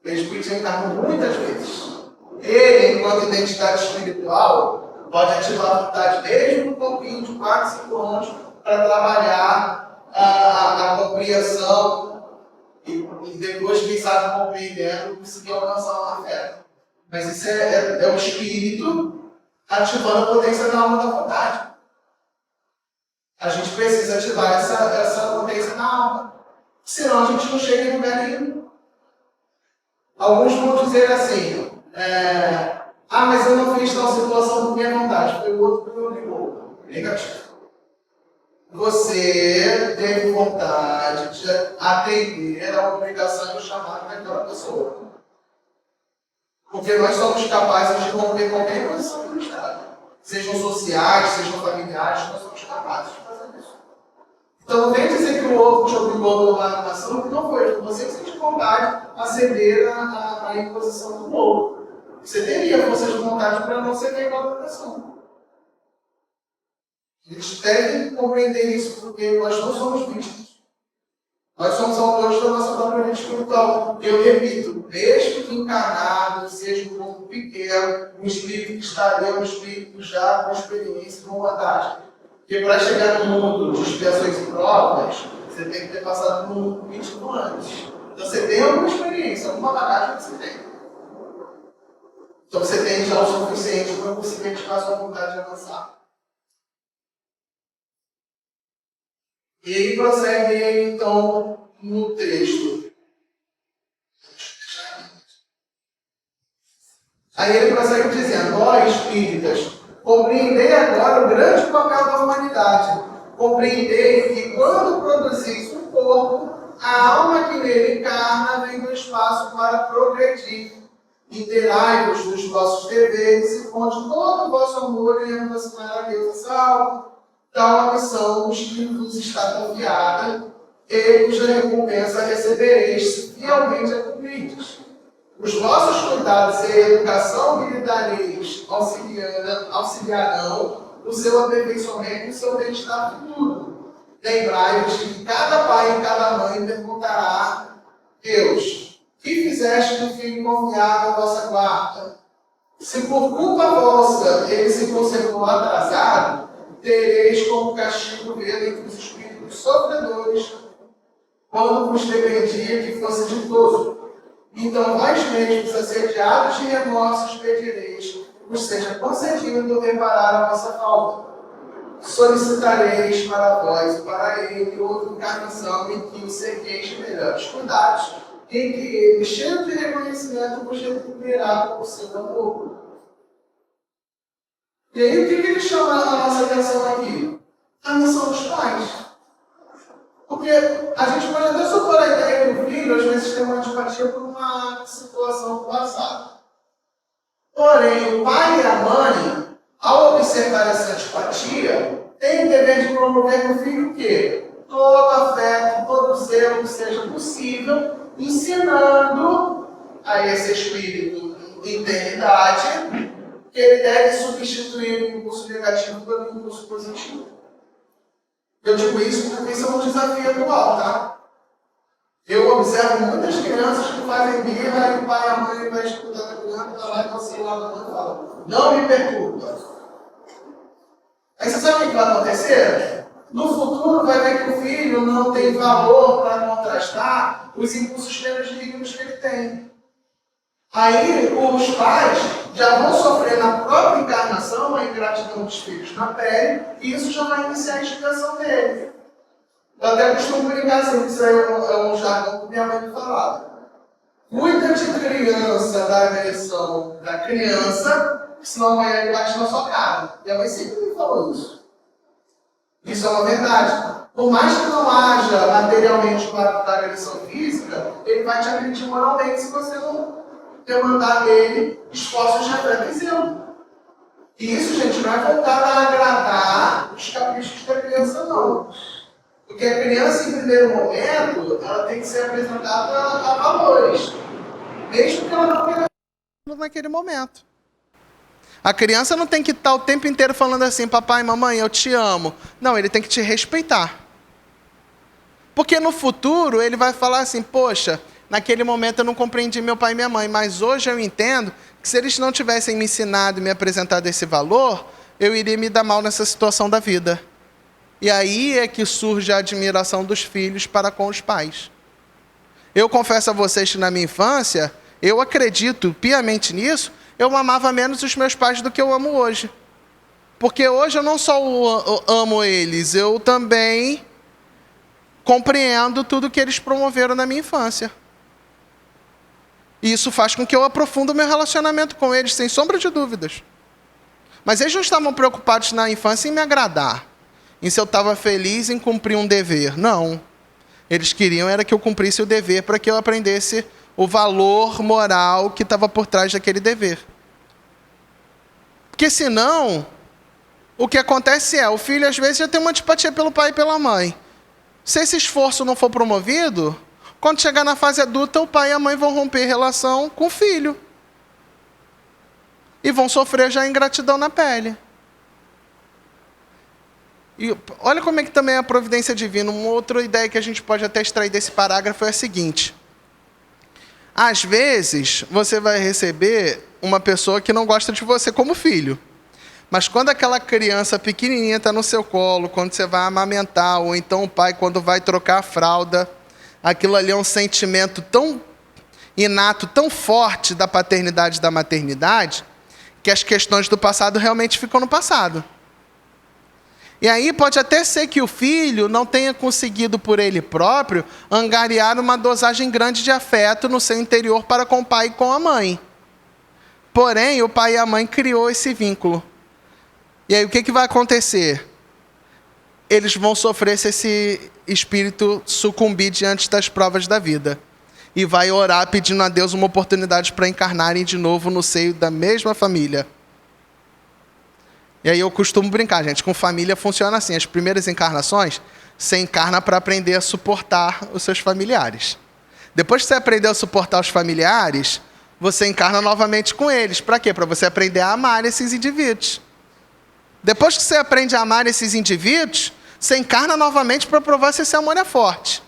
Aquele espírito encarna muitas vezes. Ele, enquanto identidade espiritual, pode ativar a vontade desde um pouquinho de 4, 5 anos para trabalhar a compreensão e depois, quem sabe, compreendendo, conseguir alcançar uma fé. Mas isso é o espírito ativando a potência da alma da vontade. A gente precisa ativar essa potência na alma. Senão a gente não chega em lugar nenhum. Alguns vão dizer assim, mas eu não fiz tal situação por minha vontade, foi o outro que me obrigou. Negativo. Você teve vontade de atender a obrigação e o chamado daquela pessoa. Porque nós somos capazes de romper qualquer condição do Estado. Sejam sociais, sejam familiares, nós somos capazes de fazer isso. Então não vem dizer que o outro te obrigou a tomar uma ação, que não foi. Você que sente vontade a ceder à imposição do outro. Você teria força de vontade para não ceder igual a outra pessoa. A gente deve compreender isso, porque nós não somos vítimas. Nós somos autores da nossa própria vida espiritual. Eu repito, mesmo que encarnado, seja um corpo pequeno, um espírito que está ali, um espírito já com experiência e com vontade. Porque para chegar no mundo de expiações e provas, você tem que ter passado por um mundo mítico antes. Então você tem alguma experiência, alguma bagagem que você tem. Então você tem já o suficiente para conseguir ativar sua vontade de avançar. E ele prossegue então no texto. Aí ele prossegue dizendo: ó espíritas, compreendei agora o grande papel da humanidade. Compreendei que quando produzis um corpo, a alma que nele encarna vem do espaço para progredir. Interai-vos dos vossos deveres e ponde todo o vosso amor em aproximar a Deus essa alma. Tal a missão que vos está confiada, e cuja recompensa recebereis se fielmente a cumprirdes. Os vossos cuidados e a educação que lhe dareis auxiliarão o seu aperfeiçoamento e o seu bem-estar futuro. Lembrai-vos que cada pai e cada mãe perguntará: Deus, que fizeste do filho confiado à vossa guarda? Se por culpa vossa ele se conservou atrasado, tereis como castigo ver entre os espíritos sofredores, quando vos dependia que fosse ditoso. Então vós mesmos, assediados de remorsos, pedireis, vos seja concedido reparar a vossa falta. Solicitareis para vós e para ele outra encarnação em que o cerqueis de melhores cuidados, em que ele, cheio de reconhecimento, vos retribuirá com o seu amor. E aí, o que ele chama a nossa atenção aqui? A missão dos pais. Porque a gente pode até supor a ideia que o filho, às vezes, tem uma antipatia por uma situação passada. Porém, o pai e a mãe, ao observar essa antipatia, têm o dever de promover no filho o quê? Todo afeto, todo zelo que seja possível, ensinando a esse espírito de eternidade que ele deve substituir o impulso negativo pelo impulso positivo. Eu digo isso porque isso é um desafio atual, tá? Eu observo muitas crianças que fazem birra e o pai e a mãe vai escutando a criança, está lá e você lá na mãe e fala: não me perturba. Aí você sabe o que vai acontecer? No futuro vai ver que o filho não tem valor para contrastar os impulsos menos dignos que ele tem. Aí os pais já vão sofrer na própria encarnação a ingratidão dos filhos na pele, e isso já vai iniciar a expiação dele. Eu até costumo brincar assim, isso aí é um jargão que minha mãe me falava. Cuida de criança da agressão da criança, senão amanhã ele bate na sua cara. Minha mãe sempre me falou isso. Isso é uma verdade. Por mais que não haja materialmente uma agressão física, ele vai te agredir moralmente se você não demandar dele esforços de reflexão. E isso, gente, não é voltar a agradar os caprichos da criança, não. Porque a criança, em primeiro momento, ela tem que ser apresentada a valores, mesmo que ela não tenha naquele momento. A criança não tem que estar o tempo inteiro falando assim, papai, mamãe, eu te amo. Não, ele tem que te respeitar. Porque no futuro ele vai falar assim, poxa, naquele momento eu não compreendi meu pai e minha mãe, mas hoje eu entendo que se eles não tivessem me ensinado e me apresentado esse valor, eu iria me dar mal nessa situação da vida. E aí é que surge a admiração dos filhos para com os pais. Eu confesso a vocês que na minha infância, eu acredito piamente nisso, eu amava menos os meus pais do que eu amo hoje. Porque hoje eu não só amo eles, eu também compreendo tudo que eles promoveram na minha infância. E isso faz com que eu aprofunde o meu relacionamento com eles, sem sombra de dúvidas. Mas eles não estavam preocupados na infância em me agradar, em se eu estava feliz em cumprir um dever. Não. Eles queriam era que eu cumprisse o dever para que eu aprendesse o valor moral que estava por trás daquele dever. Porque senão, o que acontece é, o filho às vezes já tem uma antipatia pelo pai e pela mãe. Se esse esforço não for promovido, quando chegar na fase adulta, o pai e a mãe vão romper relação com o filho. E vão sofrer já ingratidão na pele. E olha como é que também é a providência divina. Uma outra ideia que a gente pode até extrair desse parágrafo é a seguinte. Às vezes, você vai receber uma pessoa que não gosta de você como filho. Mas quando aquela criança pequenininha está no seu colo, quando você vai amamentar, ou então o pai quando vai trocar a fralda, aquilo ali é um sentimento tão inato, tão forte da paternidade e da maternidade, que as questões do passado realmente ficam no passado. E aí pode até ser que o filho não tenha conseguido por ele próprio angariar uma dosagem grande de afeto no seu interior para com o pai e com a mãe. Porém, o pai e a mãe criou esse vínculo. E aí o que vai acontecer? Eles vão sofrer se esse espírito sucumbir diante das provas da vida. E vai orar pedindo a Deus uma oportunidade para encarnarem de novo no seio da mesma família. E aí eu costumo brincar, gente, com família funciona assim. As primeiras encarnações, você encarna para aprender a suportar os seus familiares. Depois que você aprendeu a suportar os familiares, você encarna novamente com eles. Para quê? Para você aprender a amar esses indivíduos. Depois que você aprende a amar esses indivíduos, você encarna novamente para provar se esse amor é forte.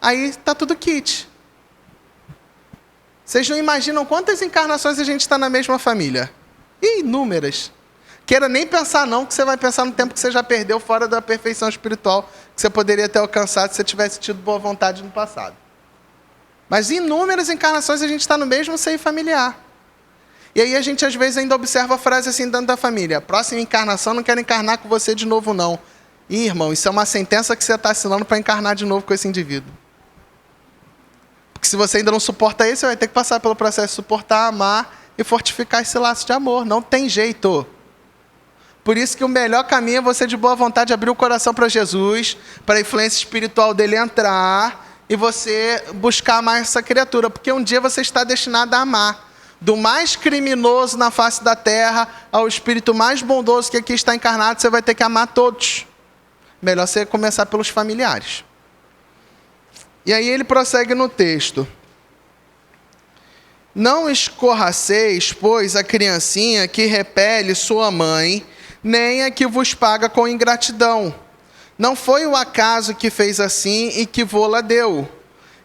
Aí está tudo kit. Vocês não imaginam quantas encarnações a gente está na mesma família? Inúmeras. Queira nem pensar não, que você vai pensar no tempo que você já perdeu fora da perfeição espiritual que você poderia ter alcançado se você tivesse tido boa vontade no passado. Mas inúmeras encarnações a gente está no mesmo seio familiar. E aí a gente às vezes ainda observa a frase assim dentro da família. Próxima encarnação não quero encarnar com você de novo não. Ih, irmão, isso é uma sentença que você está assinando para encarnar de novo com esse indivíduo. Porque se você ainda não suporta isso, você vai ter que passar pelo processo de suportar, amar e fortificar esse laço de amor. Não tem jeito. Por isso que o melhor caminho é você de boa vontade abrir o coração para Jesus, para a influência espiritual dele entrar e você buscar amar essa criatura. Porque um dia você está destinado a amar. Do mais criminoso na face da terra ao espírito mais bondoso que aqui está encarnado, você vai ter que amar todos. Melhor você começar pelos familiares. E aí ele prossegue no texto. Não escorraceis, pois, a criancinha que repele sua mãe, nem a que vos paga com ingratidão. Não foi o acaso que fez assim e que vô-la deu.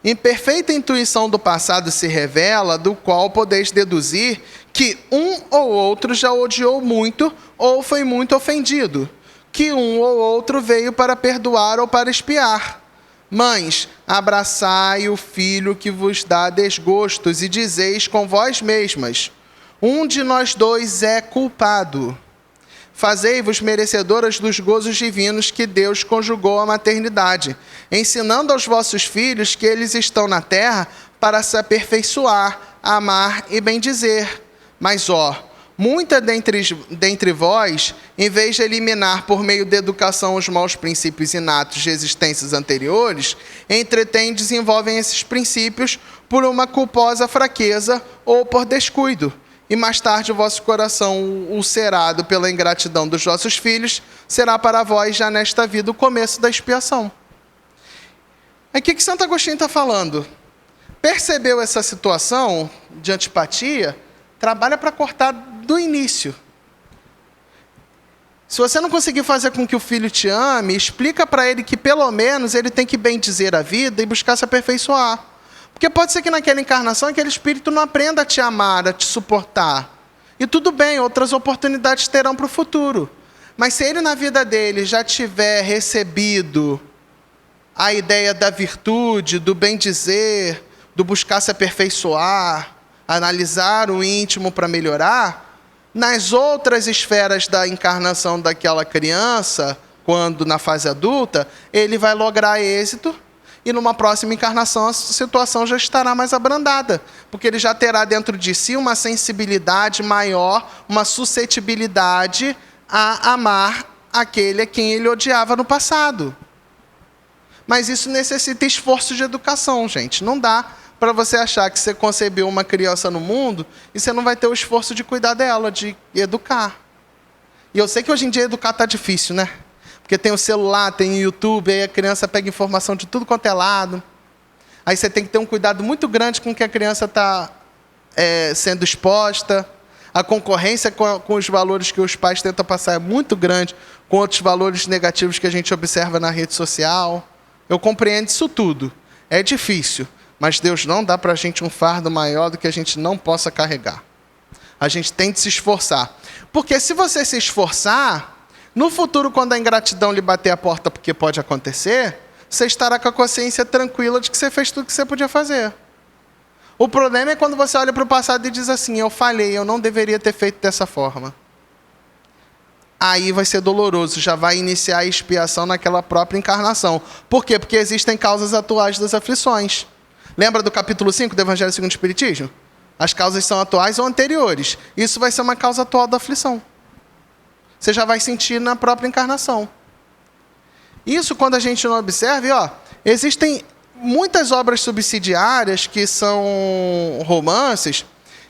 Em perfeita intuição do passado se revela, do qual podeis deduzir que um ou outro já odiou muito ou foi muito ofendido, que um ou outro veio para perdoar ou para expiar. Mães, abraçai o filho que vos dá desgostos e dizeis com vós mesmas, um de nós dois é culpado. Fazei-vos merecedoras dos gozos divinos que Deus conjugou à maternidade, ensinando aos vossos filhos que eles estão na terra para se aperfeiçoar, amar e bendizer. Mas, muita dentre vós, em vez de eliminar por meio da educação os maus princípios inatos de existências anteriores, entretêm e desenvolvem esses princípios por uma culposa fraqueza ou por descuido. E mais tarde o vosso coração, ulcerado pela ingratidão dos vossos filhos, será para vós já nesta vida o começo da expiação. Aí o que Santo Agostinho está falando? Percebeu essa situação de antipatia? Trabalha para cortar do início. Se você não conseguir fazer com que o filho te ame, explica para ele que pelo menos ele tem que bem dizer a vida e buscar se aperfeiçoar. Porque pode ser que naquela encarnação aquele espírito não aprenda a te amar, a te suportar. E tudo bem, outras oportunidades terão para o futuro. Mas se ele na vida dele já tiver recebido a ideia da virtude, do bem dizer, do buscar se aperfeiçoar, analisar o íntimo para melhorar, nas outras esferas da encarnação daquela criança, quando na fase adulta, ele vai lograr êxito e numa próxima encarnação a situação já estará mais abrandada, porque ele já terá dentro de si uma sensibilidade maior, uma suscetibilidade a amar aquele a quem ele odiava no passado. Mas isso necessita esforço de educação, gente. Não dá para você achar que você concebeu uma criança no mundo e você não vai ter o esforço de cuidar dela, de educar. E eu sei que hoje em dia educar está difícil, né? Porque tem o celular, tem o YouTube, aí a criança pega informação de tudo quanto é lado. Aí você tem que ter um cuidado muito grande com o que a criança está sendo exposta. A concorrência com os valores que os pais tentam passar é muito grande, com outros valores negativos que a gente observa na rede social. Eu compreendo isso tudo. É difícil. Mas Deus não dá para a gente um fardo maior do que a gente não possa carregar. A gente tem de se esforçar. Porque se você se esforçar, no futuro, quando a ingratidão lhe bater a porta, porque pode acontecer, você estará com a consciência tranquila de que você fez tudo que você podia fazer. O problema é quando você olha para o passado e diz assim, eu falhei, eu não deveria ter feito dessa forma. Aí vai ser doloroso, já vai iniciar a expiação naquela própria encarnação. Por quê? Porque existem causas atuais das aflições. Lembra do capítulo 5 do Evangelho segundo o Espiritismo? As causas são atuais ou anteriores. Isso vai ser uma causa atual da aflição. Você já vai sentir na própria encarnação. Isso, quando a gente não observa, existem muitas obras subsidiárias que são romances,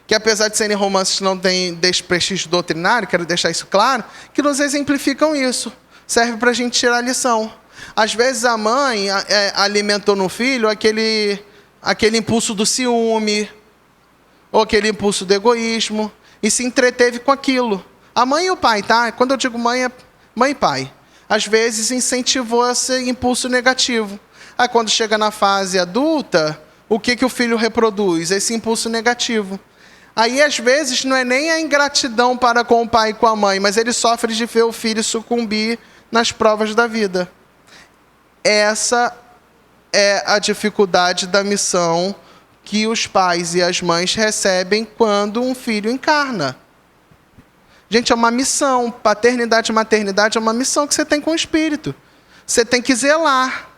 que apesar de serem romances não têm desprestígio doutrinário, quero deixar isso claro, que nos exemplificam isso. Serve para a gente tirar a lição. Às vezes a mãe alimentou no filho aquele impulso do ciúme, ou aquele impulso do egoísmo, e se entreteve com aquilo. A mãe e o pai, tá? Quando eu digo mãe, é mãe e pai. Às vezes incentivou esse impulso negativo. Aí quando chega na fase adulta, o que o filho reproduz? Esse impulso negativo. Aí às vezes não é nem a ingratidão para com o pai e com a mãe, mas ele sofre de ver o filho sucumbir nas provas da vida. Essa é a dificuldade da missão que os pais e as mães recebem quando um filho encarna. Gente, é uma missão. Paternidade e maternidade é uma missão que você tem com o espírito. Você tem que zelar.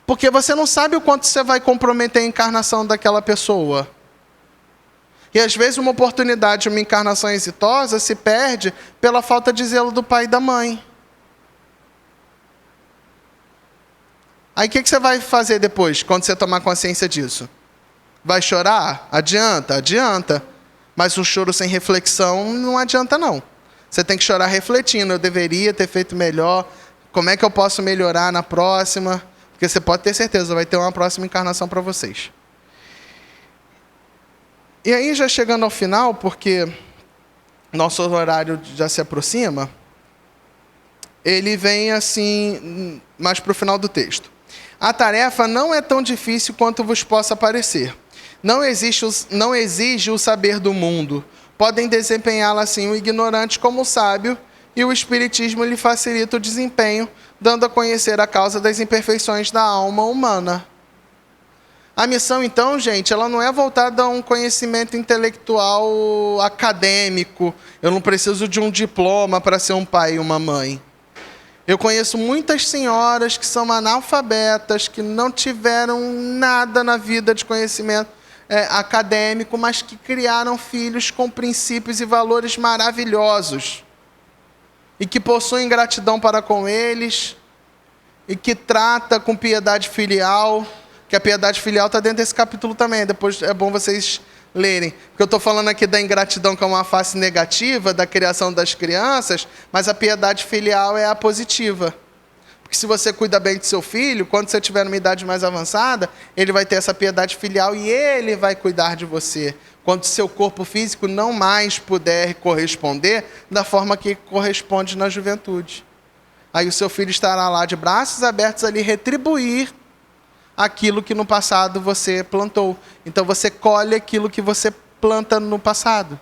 Porque você não sabe o quanto você vai comprometer a encarnação daquela pessoa. E às vezes uma oportunidade, uma encarnação exitosa se perde pela falta de zelo do pai e da mãe. Aí o que você vai fazer depois, quando você tomar consciência disso? Vai chorar? Adianta? Adianta. Mas um choro sem reflexão não adianta, não. Você tem que chorar refletindo. Eu deveria ter feito melhor. Como é que eu posso melhorar na próxima? Porque você pode ter certeza, vai ter uma próxima encarnação para vocês. E aí, já chegando ao final, porque nosso horário já se aproxima, ele vem assim, mais para o final do texto. A tarefa não é tão difícil quanto vos possa parecer. Não exige o saber do mundo. Podem desempenhá-la assim o ignorante como o sábio, e o Espiritismo lhe facilita o desempenho, dando a conhecer a causa das imperfeições da alma humana. A missão, então, gente, ela não é voltada a um conhecimento intelectual acadêmico. Eu não preciso de um diploma para ser um pai e uma mãe. Eu conheço muitas senhoras que são analfabetas, que não tiveram nada na vida de conhecimento acadêmico, mas que criaram filhos com princípios e valores maravilhosos. E que possuem gratidão para com eles, e que trata com piedade filial, que a piedade filial está dentro desse capítulo também, depois é bom vocês lerem. Porque eu estou falando aqui da ingratidão, que é uma face negativa da criação das crianças, mas a piedade filial é a positiva. Porque se você cuida bem do seu filho, quando você tiver numa idade mais avançada, ele vai ter essa piedade filial e ele vai cuidar de você. Quando seu corpo físico não mais puder corresponder da forma que corresponde na juventude. Aí o seu filho estará lá de braços abertos ali retribuir aquilo que no passado você plantou. Então você colhe aquilo que você planta no passado.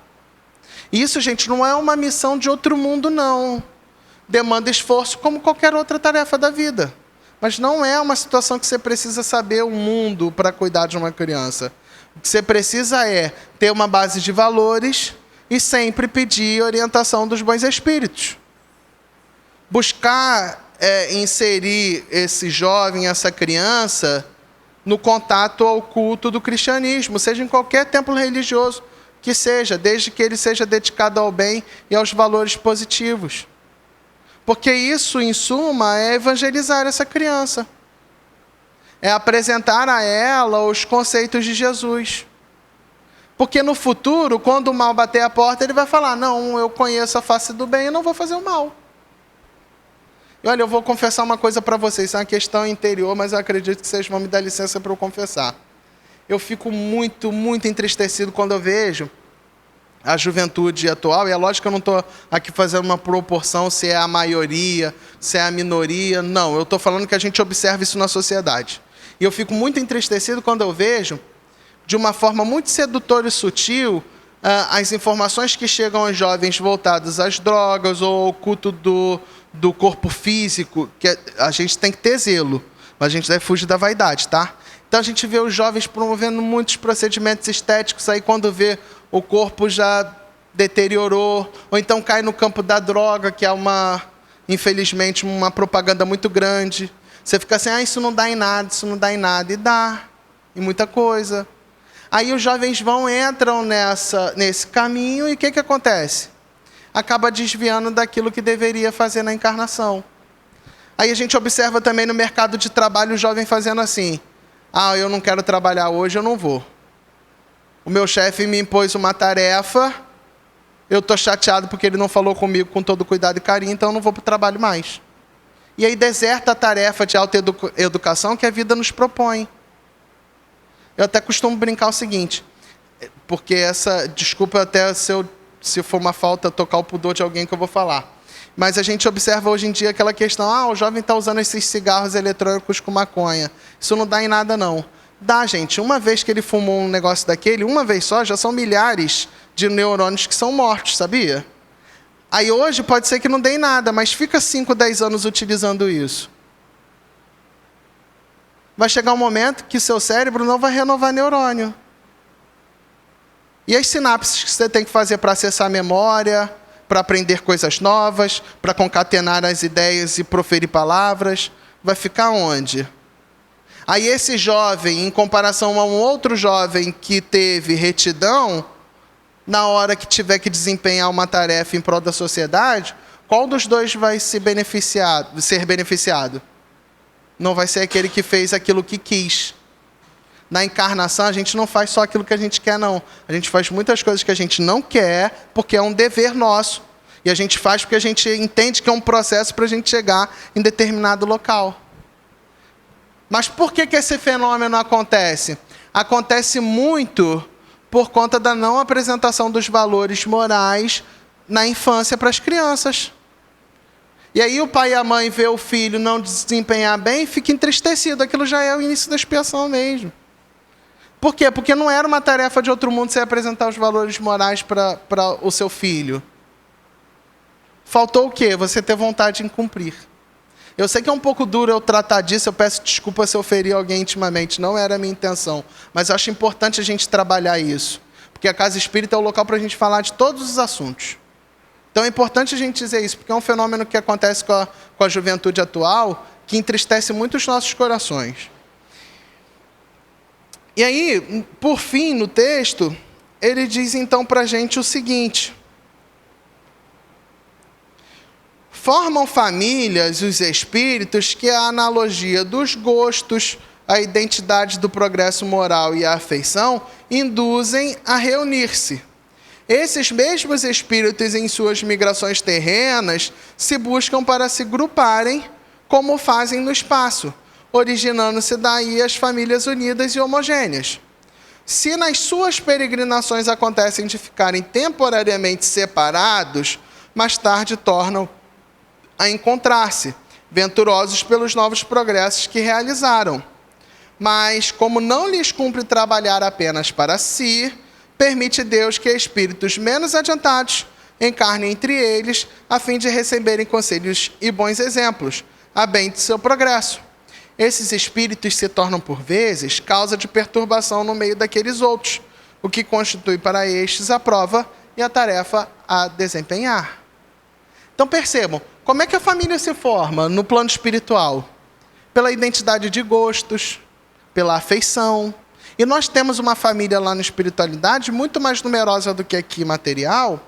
Isso, gente, não é uma missão de outro mundo, não. Demanda esforço como qualquer outra tarefa da vida. Mas não é uma situação que você precisa saber o mundo para cuidar de uma criança. O que você precisa é ter uma base de valores e sempre pedir orientação dos bons espíritos. Buscar inserir esse jovem, essa criança, no contato ao culto do cristianismo, seja em qualquer templo religioso que seja, desde que ele seja dedicado ao bem e aos valores positivos. Porque isso, em suma, é evangelizar essa criança. É apresentar a ela os conceitos de Jesus. Porque no futuro, quando o mal bater a porta, ele vai falar, não, eu conheço a face do bem e não vou fazer o mal. E olha, eu vou confessar uma coisa para vocês, isso é uma questão interior, mas eu acredito que vocês vão me dar licença para eu confessar. Eu fico muito, muito entristecido quando eu vejo a juventude atual, e é lógico que eu não estou aqui fazendo uma proporção se é a maioria, se é a minoria, não, eu estou falando que a gente observa isso na sociedade. E eu fico muito entristecido quando eu vejo, de uma forma muito sedutora e sutil, as informações que chegam aos jovens voltadas às drogas ou ao culto do corpo físico, que a gente tem que ter zelo, mas a gente deve fugir da vaidade, tá? Então a gente vê os jovens promovendo muitos procedimentos estéticos, aí quando vê o corpo já deteriorou, ou então cai no campo da droga, que é infelizmente, uma propaganda muito grande. Você fica assim, isso não dá em nada, isso não dá em nada, e dá, em muita coisa. Aí os jovens entram nesse caminho, e o que acontece? Acaba desviando daquilo que deveria fazer na encarnação. Aí a gente observa também no mercado de trabalho o jovem fazendo assim, eu não quero trabalhar hoje, eu não vou. O meu chefe me impôs uma tarefa, eu estou chateado porque ele não falou comigo com todo cuidado e carinho, então eu não vou para o trabalho mais. E aí deserta a tarefa de autoeducação que a vida nos propõe. Eu até costumo brincar o seguinte, porque desculpa até se for uma falta tocar o pudor de alguém que eu vou falar, mas a gente observa hoje em dia aquela questão, o jovem está usando esses cigarros eletrônicos com maconha, isso não dá em nada não. Dá, gente, uma vez que ele fumou um negócio daquele, uma vez só, já são milhares de neurônios que são mortos, sabia? Aí hoje pode ser que não dê em nada, mas fica 5, 10 anos utilizando isso. Vai chegar um momento que seu cérebro não vai renovar neurônio. E as sinapses que você tem que fazer para acessar a memória, para aprender coisas novas, para concatenar as ideias e proferir palavras, vai ficar onde? Aí esse jovem, em comparação a um outro jovem que teve retidão, na hora que tiver que desempenhar uma tarefa em prol da sociedade, qual dos dois vai ser beneficiado? Não vai ser aquele que fez aquilo que quis. Na encarnação, a gente não faz só aquilo que a gente quer, não. A gente faz muitas coisas que a gente não quer, porque é um dever nosso. E a gente faz porque a gente entende que é um processo para a gente chegar em determinado local. Mas por que esse fenômeno acontece? Acontece muito por conta da não apresentação dos valores morais na infância para as crianças. E aí o pai e a mãe vê o filho não desempenhar bem e fica entristecido. Aquilo já é o início da expiação mesmo. Por quê? Porque não era uma tarefa de outro mundo você apresentar os valores morais para o seu filho. Faltou o quê? Você ter vontade em cumprir. Eu sei que é um pouco duro eu tratar disso, eu peço desculpa se eu feri alguém intimamente, não era a minha intenção. Mas eu acho importante a gente trabalhar isso. Porque a Casa Espírita é o local para a gente falar de todos os assuntos. Então é importante a gente dizer isso, porque é um fenômeno que acontece com a juventude atual, que entristece muito os nossos corações. E aí, por fim, no texto, ele diz então para a gente o seguinte: formam famílias os espíritos que a analogia dos gostos, a identidade do progresso moral e a afeição induzem a reunir-se. Esses mesmos espíritos, em suas migrações terrenas, se buscam para se gruparem como fazem no espaço, originando-se daí as famílias unidas e homogêneas. Se nas suas peregrinações acontecem de ficarem temporariamente separados, mais tarde tornam a encontrar-se, venturosos pelos novos progressos que realizaram. Mas, como não lhes cumpre trabalhar apenas para si, permite Deus que espíritos menos adiantados encarnem entre eles, a fim de receberem conselhos e bons exemplos, a bem de seu progresso. Esses espíritos se tornam, por vezes, causa de perturbação no meio daqueles outros, o que constitui para estes a prova e a tarefa a desempenhar. Então percebam, como é que a família se forma no plano espiritual? Pela identidade de gostos, pela afeição. E nós temos uma família lá na espiritualidade muito mais numerosa do que aqui material,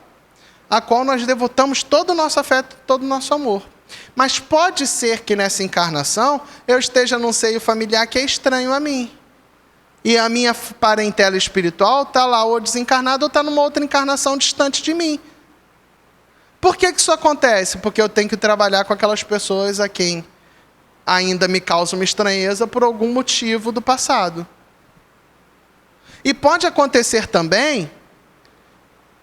a qual nós devotamos todo o nosso afeto, todo o nosso amor. Mas pode ser que nessa encarnação eu esteja num seio familiar que é estranho a mim. E a minha parentela espiritual está lá ou desencarnada ou está numa outra encarnação distante de mim. Por que isso acontece? Porque eu tenho que trabalhar com aquelas pessoas a quem ainda me causa uma estranheza por algum motivo do passado. E pode acontecer também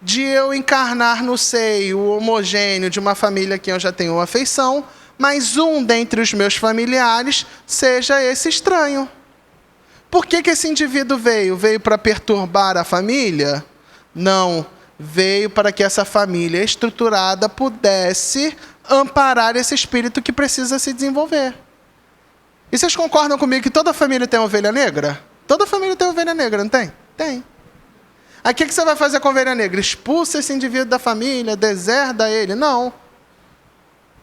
de eu encarnar no seio homogêneo de uma família que eu já tenho afeição, mas um dentre os meus familiares seja esse estranho. Por que esse indivíduo veio? Veio para perturbar a família? Não. Veio para que essa família estruturada pudesse amparar esse espírito que precisa se desenvolver. E vocês concordam comigo que toda família tem ovelha negra? Toda família tem ovelha negra, não tem? Tem. Aí o que você vai fazer com a ovelha negra? Expulsa esse indivíduo da família, deserda ele? Não.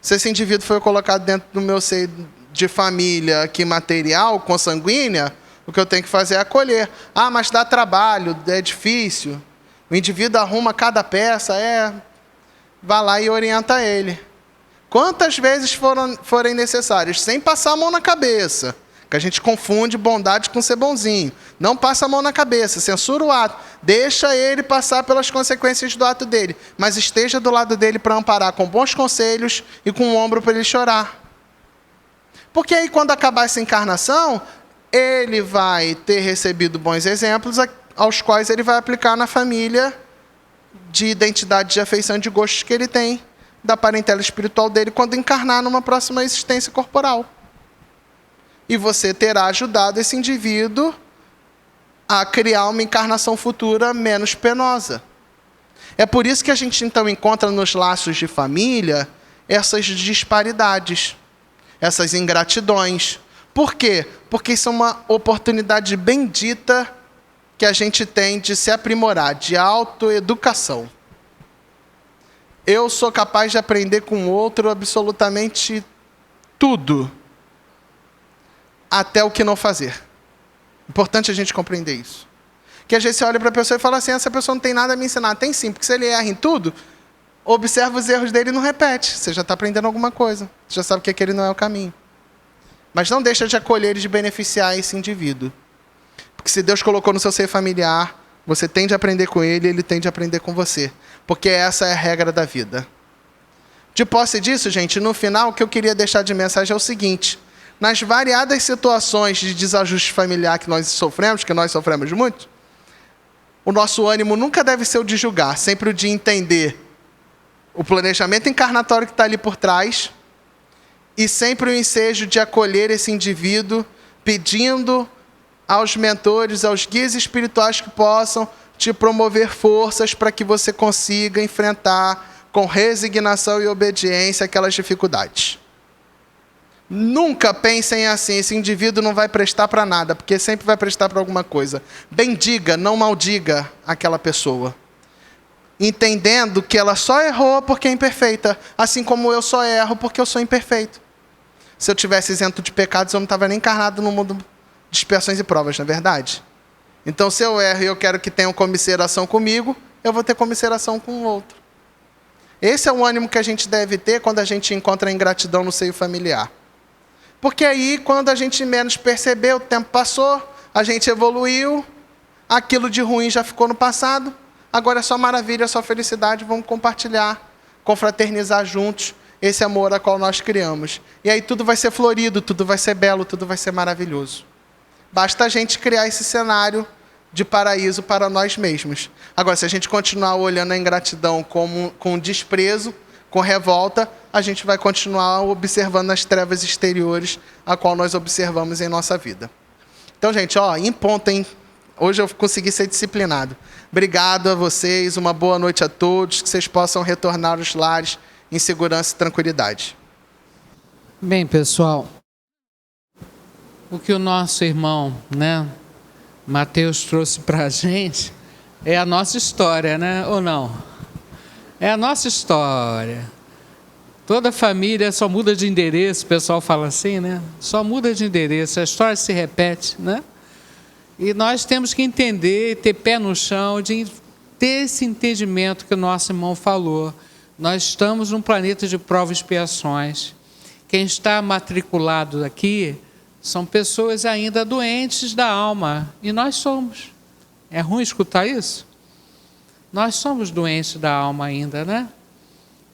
Se esse indivíduo foi colocado dentro do meu seio de família aqui material, consanguínea, o que eu tenho que fazer é acolher. Ah, mas dá trabalho, é difícil. O indivíduo arruma cada peça, vai lá e orienta ele. Quantas vezes forem necessárias, sem passar a mão na cabeça. Que a gente confunde bondade com ser bonzinho. Não passa a mão na cabeça, censura o ato. Deixa ele passar pelas consequências do ato dele. Mas esteja do lado dele para amparar com bons conselhos e com o ombro para ele chorar. Porque aí quando acabar essa encarnação, ele vai ter recebido bons exemplos aos quais ele vai aplicar na família de identidade, de afeição e de gostos que ele tem da parentela espiritual dele quando encarnar numa próxima existência corporal. E você terá ajudado esse indivíduo a criar uma encarnação futura menos penosa. É por isso que a gente então encontra nos laços de família essas disparidades, essas ingratidões. Por quê? Porque isso é uma oportunidade bendita que a gente tem de se aprimorar, de autoeducação. Eu sou capaz de aprender com o outro absolutamente tudo, até o que não fazer. Importante a gente compreender isso. Que às vezes você olha para a pessoa e fala assim, essa pessoa não tem nada a me ensinar. Tem sim, porque se ele erra em tudo, observa os erros dele e não repete. Você já está aprendendo alguma coisa. Você já sabe que aquele não é o caminho. Mas não deixa de acolher e de beneficiar esse indivíduo. Porque se Deus colocou no seu seio familiar, você tem de aprender com ele, ele tem de aprender com você. Porque essa é a regra da vida. De posse disso, gente, no final, o que eu queria deixar de mensagem é o seguinte. Nas variadas situações de desajuste familiar que nós sofremos muito, o nosso ânimo nunca deve ser o de julgar, sempre o de entender o planejamento encarnatório que está ali por trás e sempre o ensejo de acolher esse indivíduo, pedindo aos mentores, aos guias espirituais que possam te promover forças para que você consiga enfrentar com resignação e obediência aquelas dificuldades. Nunca pensem assim, esse indivíduo não vai prestar para nada, porque sempre vai prestar para alguma coisa. Bendiga, não maldiga aquela pessoa. Entendendo que ela só errou porque é imperfeita, assim como eu só erro porque eu sou imperfeito. Se eu tivesse isento de pecados, eu não estava nem encarnado no mundo de expiações e provas, não é verdade? Então, se eu erro e eu quero que tenham comisseração comigo, eu vou ter comisseração com o outro. Esse é o ânimo que a gente deve ter quando a gente encontra a ingratidão no seio familiar. Porque aí, quando a gente menos percebeu, o tempo passou, a gente evoluiu, aquilo de ruim já ficou no passado, agora é só maravilha, é só felicidade, vamos compartilhar, confraternizar juntos esse amor a qual nós criamos. E aí tudo vai ser florido, tudo vai ser belo, tudo vai ser maravilhoso. Basta a gente criar esse cenário de paraíso para nós mesmos. Agora, se a gente continuar olhando a ingratidão com desprezo, com revolta, a gente vai continuar observando as trevas exteriores a qual nós observamos em nossa vida. Então, gente, em ponto, hein? Hoje eu consegui ser disciplinado. Obrigado a vocês, uma boa noite a todos, que vocês possam retornar aos lares em segurança e tranquilidade. Bem, pessoal, o que o nosso irmão, Mateus trouxe para a gente é a nossa história, ou não? É a nossa história. Toda família só muda de endereço, o pessoal fala assim, Só muda de endereço, a história se repete, E nós temos que entender, ter pé no chão, de ter esse entendimento que o nosso irmão falou. Nós estamos num planeta de provas e expiações. Quem está matriculado aqui são pessoas ainda doentes da alma. E nós somos. É ruim escutar isso? Nós somos doentes da alma ainda,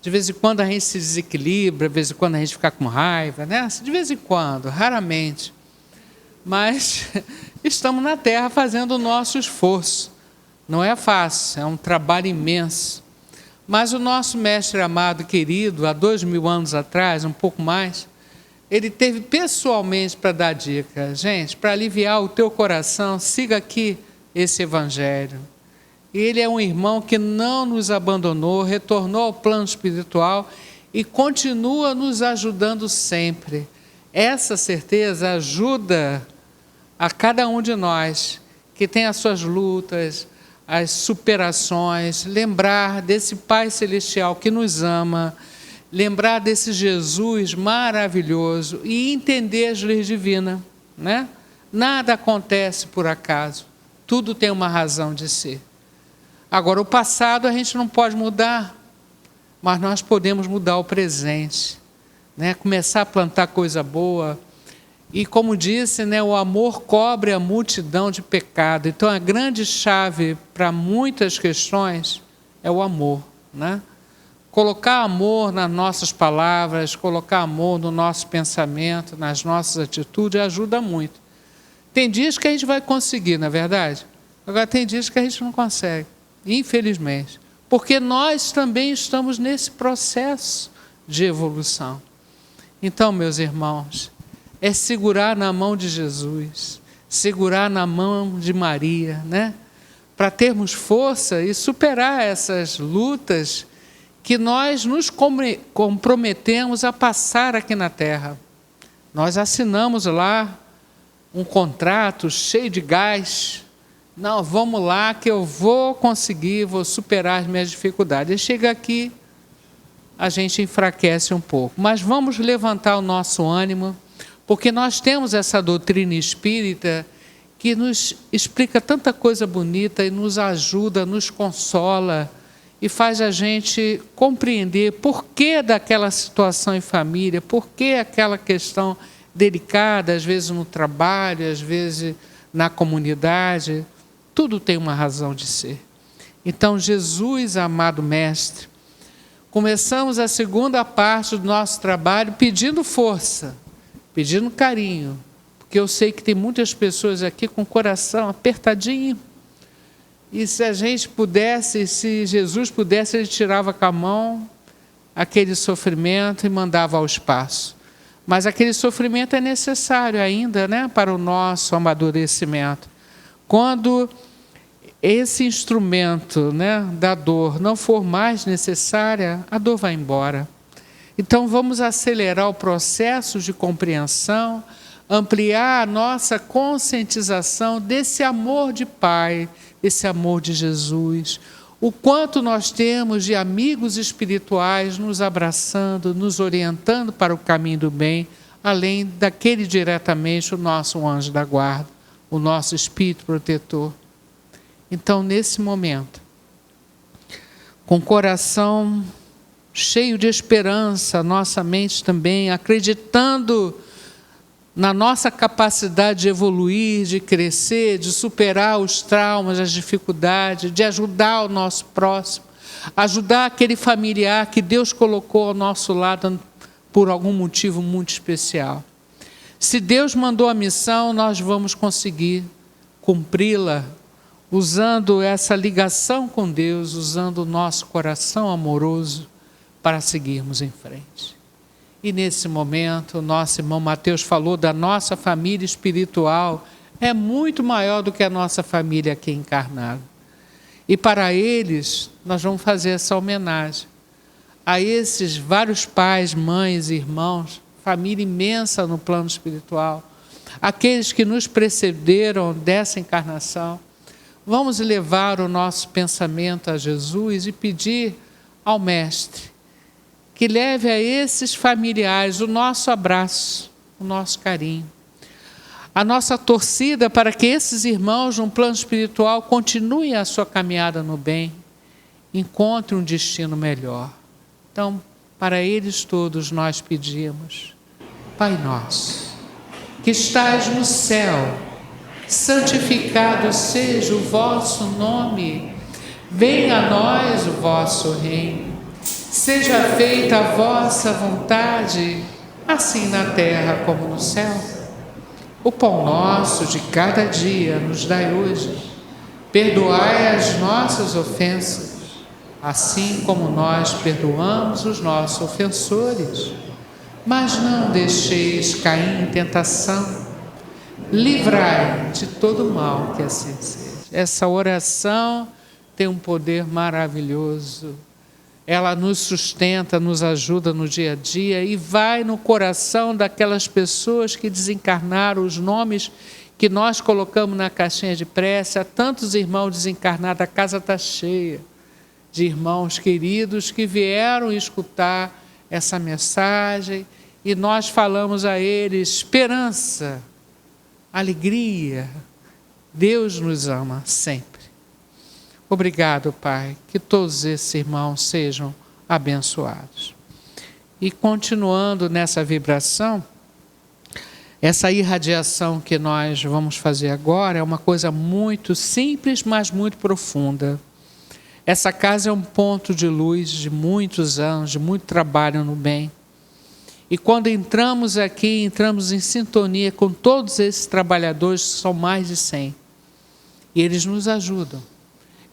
De vez em quando a gente se desequilibra, de vez em quando a gente fica com raiva, De vez em quando, raramente. Mas estamos na Terra fazendo o nosso esforço. Não é fácil, é um trabalho imenso. Mas o nosso mestre amado, querido, há 2000 anos atrás, um pouco mais, ele teve pessoalmente para dar dica. Gente, para aliviar o teu coração, siga aqui esse evangelho. Ele é um irmão que não nos abandonou, retornou ao plano espiritual e continua nos ajudando sempre. Essa certeza ajuda a cada um de nós que tem as suas lutas, as superações, lembrar desse Pai Celestial que nos ama, lembrar desse Jesus maravilhoso e entender as leis divinas, Nada acontece por acaso, tudo tem uma razão de ser. Agora, o passado a gente não pode mudar, mas nós podemos mudar o presente, Começar a plantar coisa boa. E como disse, o amor cobre a multidão de pecado. Então, a grande chave para muitas questões é o amor, Colocar amor nas nossas palavras, colocar amor no nosso pensamento, nas nossas atitudes, ajuda muito. Tem dias que a gente vai conseguir, não é verdade? Agora, tem dias que a gente não consegue, infelizmente. Porque nós também estamos nesse processo de evolução. Então, meus irmãos, é segurar na mão de Jesus, segurar na mão de Maria, para termos força e superar essas lutas que nós nos comprometemos a passar aqui na Terra. Nós assinamos lá um contrato cheio de gás. Não, vamos lá que eu vou conseguir, vou superar as minhas dificuldades. E chega aqui, a gente enfraquece um pouco. Mas vamos levantar o nosso ânimo, porque nós temos essa doutrina espírita que nos explica tanta coisa bonita e nos ajuda, nos consola e faz a gente compreender por que daquela situação em família, por que aquela questão delicada, às vezes no trabalho, às vezes na comunidade. Tudo tem uma razão de ser. Então, Jesus, amado Mestre, começamos a segunda parte do nosso trabalho pedindo força, pedindo carinho, porque eu sei que tem muitas pessoas aqui com o coração apertadinho, e se a gente pudesse, se Jesus pudesse, ele tirava com a mão aquele sofrimento e mandava ao espaço. Mas aquele sofrimento é necessário ainda, para o nosso amadurecimento. Quando esse instrumento, da dor não for mais necessária, a dor vai embora. Então, vamos acelerar o processo de compreensão, ampliar a nossa conscientização desse amor de Pai, desse amor de Jesus. O quanto nós temos de amigos espirituais nos abraçando, nos orientando para o caminho do bem, além daquele diretamente, o nosso anjo da guarda, o nosso espírito protetor. Então, nesse momento, com o coração cheio de esperança, nossa mente também, acreditando na nossa capacidade de evoluir, de crescer, de superar os traumas, as dificuldades, de ajudar o nosso próximo, ajudar aquele familiar que Deus colocou ao nosso lado por algum motivo muito especial. Se Deus mandou a missão, nós vamos conseguir cumpri-la usando essa ligação com Deus, usando o nosso coração amoroso para seguirmos em frente. E nesse momento, o nosso irmão Mateus falou da nossa família espiritual, é muito maior do que a nossa família aqui encarnada. E para eles, nós vamos fazer essa homenagem a esses vários pais, mães, irmãos, família imensa no plano espiritual, aqueles que nos precederam dessa encarnação. Vamos levar o nosso pensamento a Jesus e pedir ao Mestre que leve a esses familiares o nosso abraço, o nosso carinho, a nossa torcida para que esses irmãos no plano espiritual continuem a sua caminhada no bem, encontrem um destino melhor. Então, para eles todos nós pedimos: Pai nosso, que estais no céu, santificado seja o vosso nome, venha a nós o vosso reino, seja feita a vossa vontade, assim na terra como no céu. O pão nosso de cada dia nos dai hoje, perdoai as nossas ofensas, assim como nós perdoamos os nossos ofensores. Mas não deixeis cair em tentação, livrai de todo mal, que assim seja. Essa oração tem um poder maravilhoso. Ela nos sustenta, nos ajuda no dia a dia e vai no coração daquelas pessoas que desencarnaram, os nomes que nós colocamos na caixinha de prece. Há tantos irmãos desencarnados, a casa está cheia de irmãos queridos que vieram escutar essa mensagem e nós falamos a eles: esperança, alegria, Deus nos ama sempre. Obrigado, Pai, que todos esses irmãos sejam abençoados. E continuando nessa vibração, essa irradiação que nós vamos fazer agora é uma coisa muito simples, mas muito profunda. Essa casa é um ponto de luz de muitos anos, de muito trabalho no bem. E quando entramos aqui, entramos em sintonia com todos esses trabalhadores, que são mais de 100. E eles nos ajudam.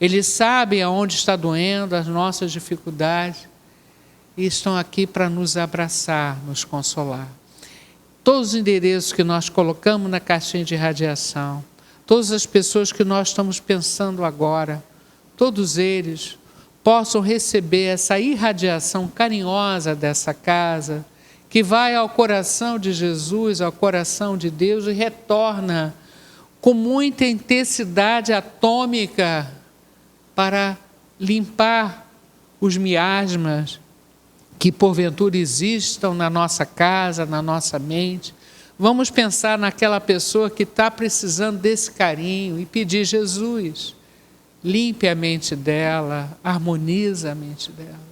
Eles sabem aonde está doendo, as nossas dificuldades, e estão aqui para nos abraçar, nos consolar. Todos os endereços que nós colocamos na caixinha de radiação, todas as pessoas que nós estamos pensando agora, todos eles possam receber essa irradiação carinhosa dessa casa, que vai ao coração de Jesus, ao coração de Deus e retorna com muita intensidade atômica para limpar os miasmas que porventura existam na nossa casa, na nossa mente. Vamos pensar naquela pessoa que está precisando desse carinho e pedir: Jesus, limpe a mente dela, harmoniza a mente dela.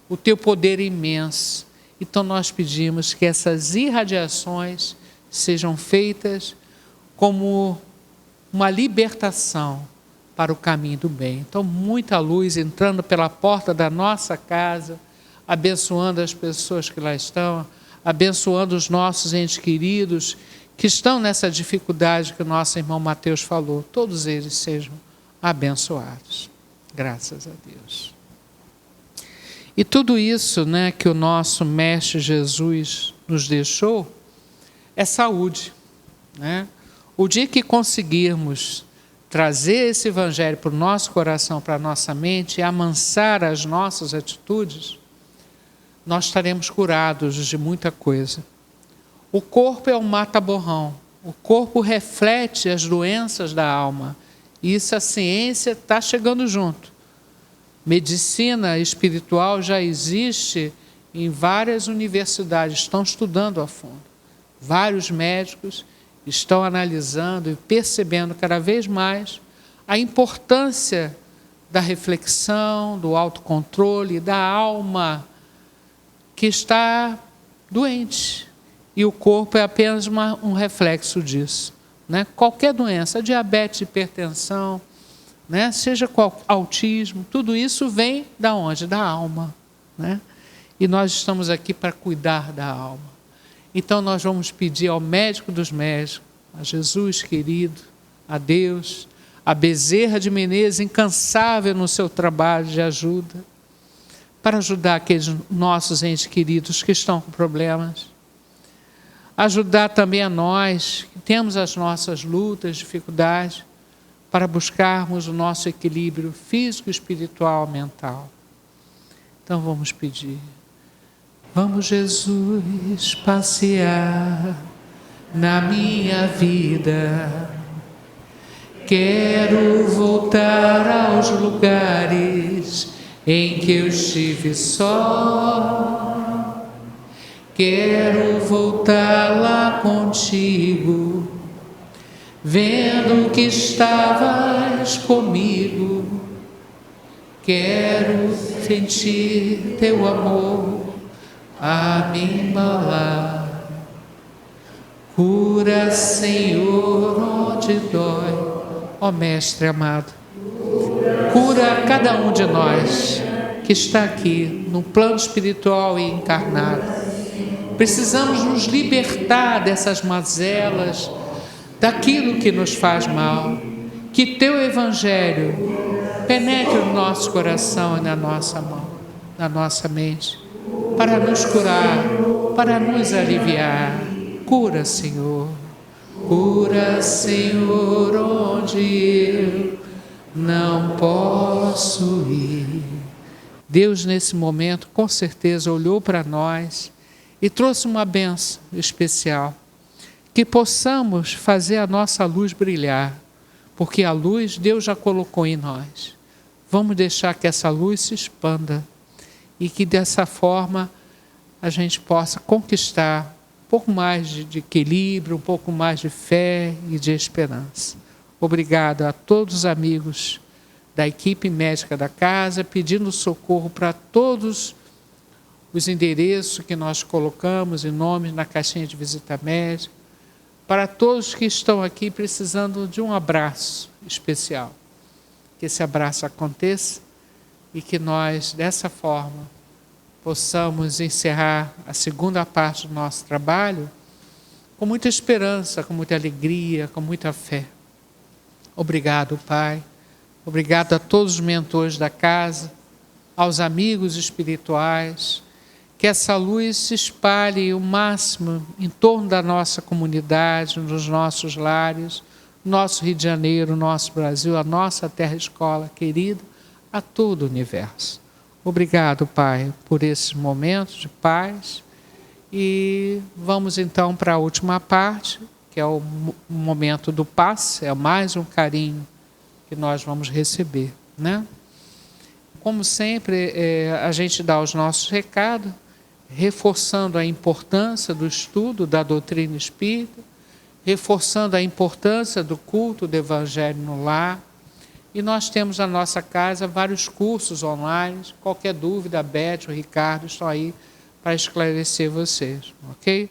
O teu poder é imenso. Então nós pedimos que essas irradiações sejam feitas como uma libertação para o caminho do bem. Então muita luz entrando pela porta da nossa casa, abençoando as pessoas que lá estão, abençoando os nossos entes queridos que estão nessa dificuldade que o nosso irmão Mateus falou. Todos eles sejam abençoados. Graças a Deus. E tudo isso, né, que o nosso Mestre Jesus nos deixou é saúde, né? O dia que conseguirmos trazer esse evangelho para o nosso coração, para a nossa mente, e amansar as nossas atitudes, nós estaremos curados de muita coisa. O corpo é um mata-borrão. O corpo reflete as doenças da alma. E isso a ciência está chegando junto. Medicina espiritual já existe em várias universidades, estão estudando a fundo. Vários médicos estão analisando e percebendo cada vez mais a importância da reflexão, do autocontrole, da alma que está doente. E o corpo é apenas um reflexo disso, né? Qualquer doença, diabetes, hipertensão, né? Seja qual autismo, tudo isso vem da onde? Da alma, né? E nós estamos aqui para cuidar da alma. Então nós vamos pedir ao médico dos médicos, a Jesus querido, a Deus, a Bezerra de Menezes, incansável no seu trabalho de ajuda, para ajudar aqueles nossos entes queridos que estão com problemas. Ajudar também a nós, que temos as nossas lutas, dificuldades, para buscarmos o nosso equilíbrio físico, espiritual, mental. Então vamos pedir. Vamos, Jesus, passear na minha vida. Quero voltar aos lugares em que eu estive só. Quero voltar lá contigo, vendo que estavas comigo. Quero sentir teu amor a me embalar. Cura, Senhor, onde dói. Ó Mestre amado, cura cada um de nós que está aqui no plano espiritual e encarnado. Precisamos nos libertar dessas mazelas, daquilo que nos faz mal. Que teu Evangelho penetre no nosso coração e na nossa mão, na nossa mente, para nos curar, para nos aliviar. Cura, Senhor. Cura, Senhor, onde eu não posso ir. Deus, nesse momento, com certeza, olhou para nós e trouxe uma bênção especial. Que possamos fazer a nossa luz brilhar, porque a luz Deus já colocou em nós. Vamos deixar que essa luz se expanda e que dessa forma a gente possa conquistar um pouco mais de equilíbrio, um pouco mais de fé e de esperança. Obrigado a todos os amigos da equipe médica da casa, pedindo socorro para todos os endereços que nós colocamos em nomes na caixinha de visita médica, para todos que estão aqui precisando de um abraço especial. Que esse abraço aconteça e que nós, dessa forma, possamos encerrar a segunda parte do nosso trabalho com muita esperança, com muita alegria, com muita fé. Obrigado, Pai. Obrigado a todos os mentores da casa, aos amigos espirituais. Que essa luz se espalhe o máximo em torno da nossa comunidade, nos nossos lares, nosso Rio de Janeiro, nosso Brasil, a nossa terra escola querida, a todo o universo. Obrigado, Pai, por esses momentos de paz. E vamos então para a última parte, que é o momento do passe, é mais um carinho que nós vamos receber, né? Como sempre, a gente dá os nossos recados, reforçando a importância do estudo da doutrina espírita, reforçando a importância do culto do Evangelho no lar. E nós temos na nossa casa vários cursos online. Qualquer dúvida, a Beth, o Ricardo estão aí para esclarecer vocês, ok?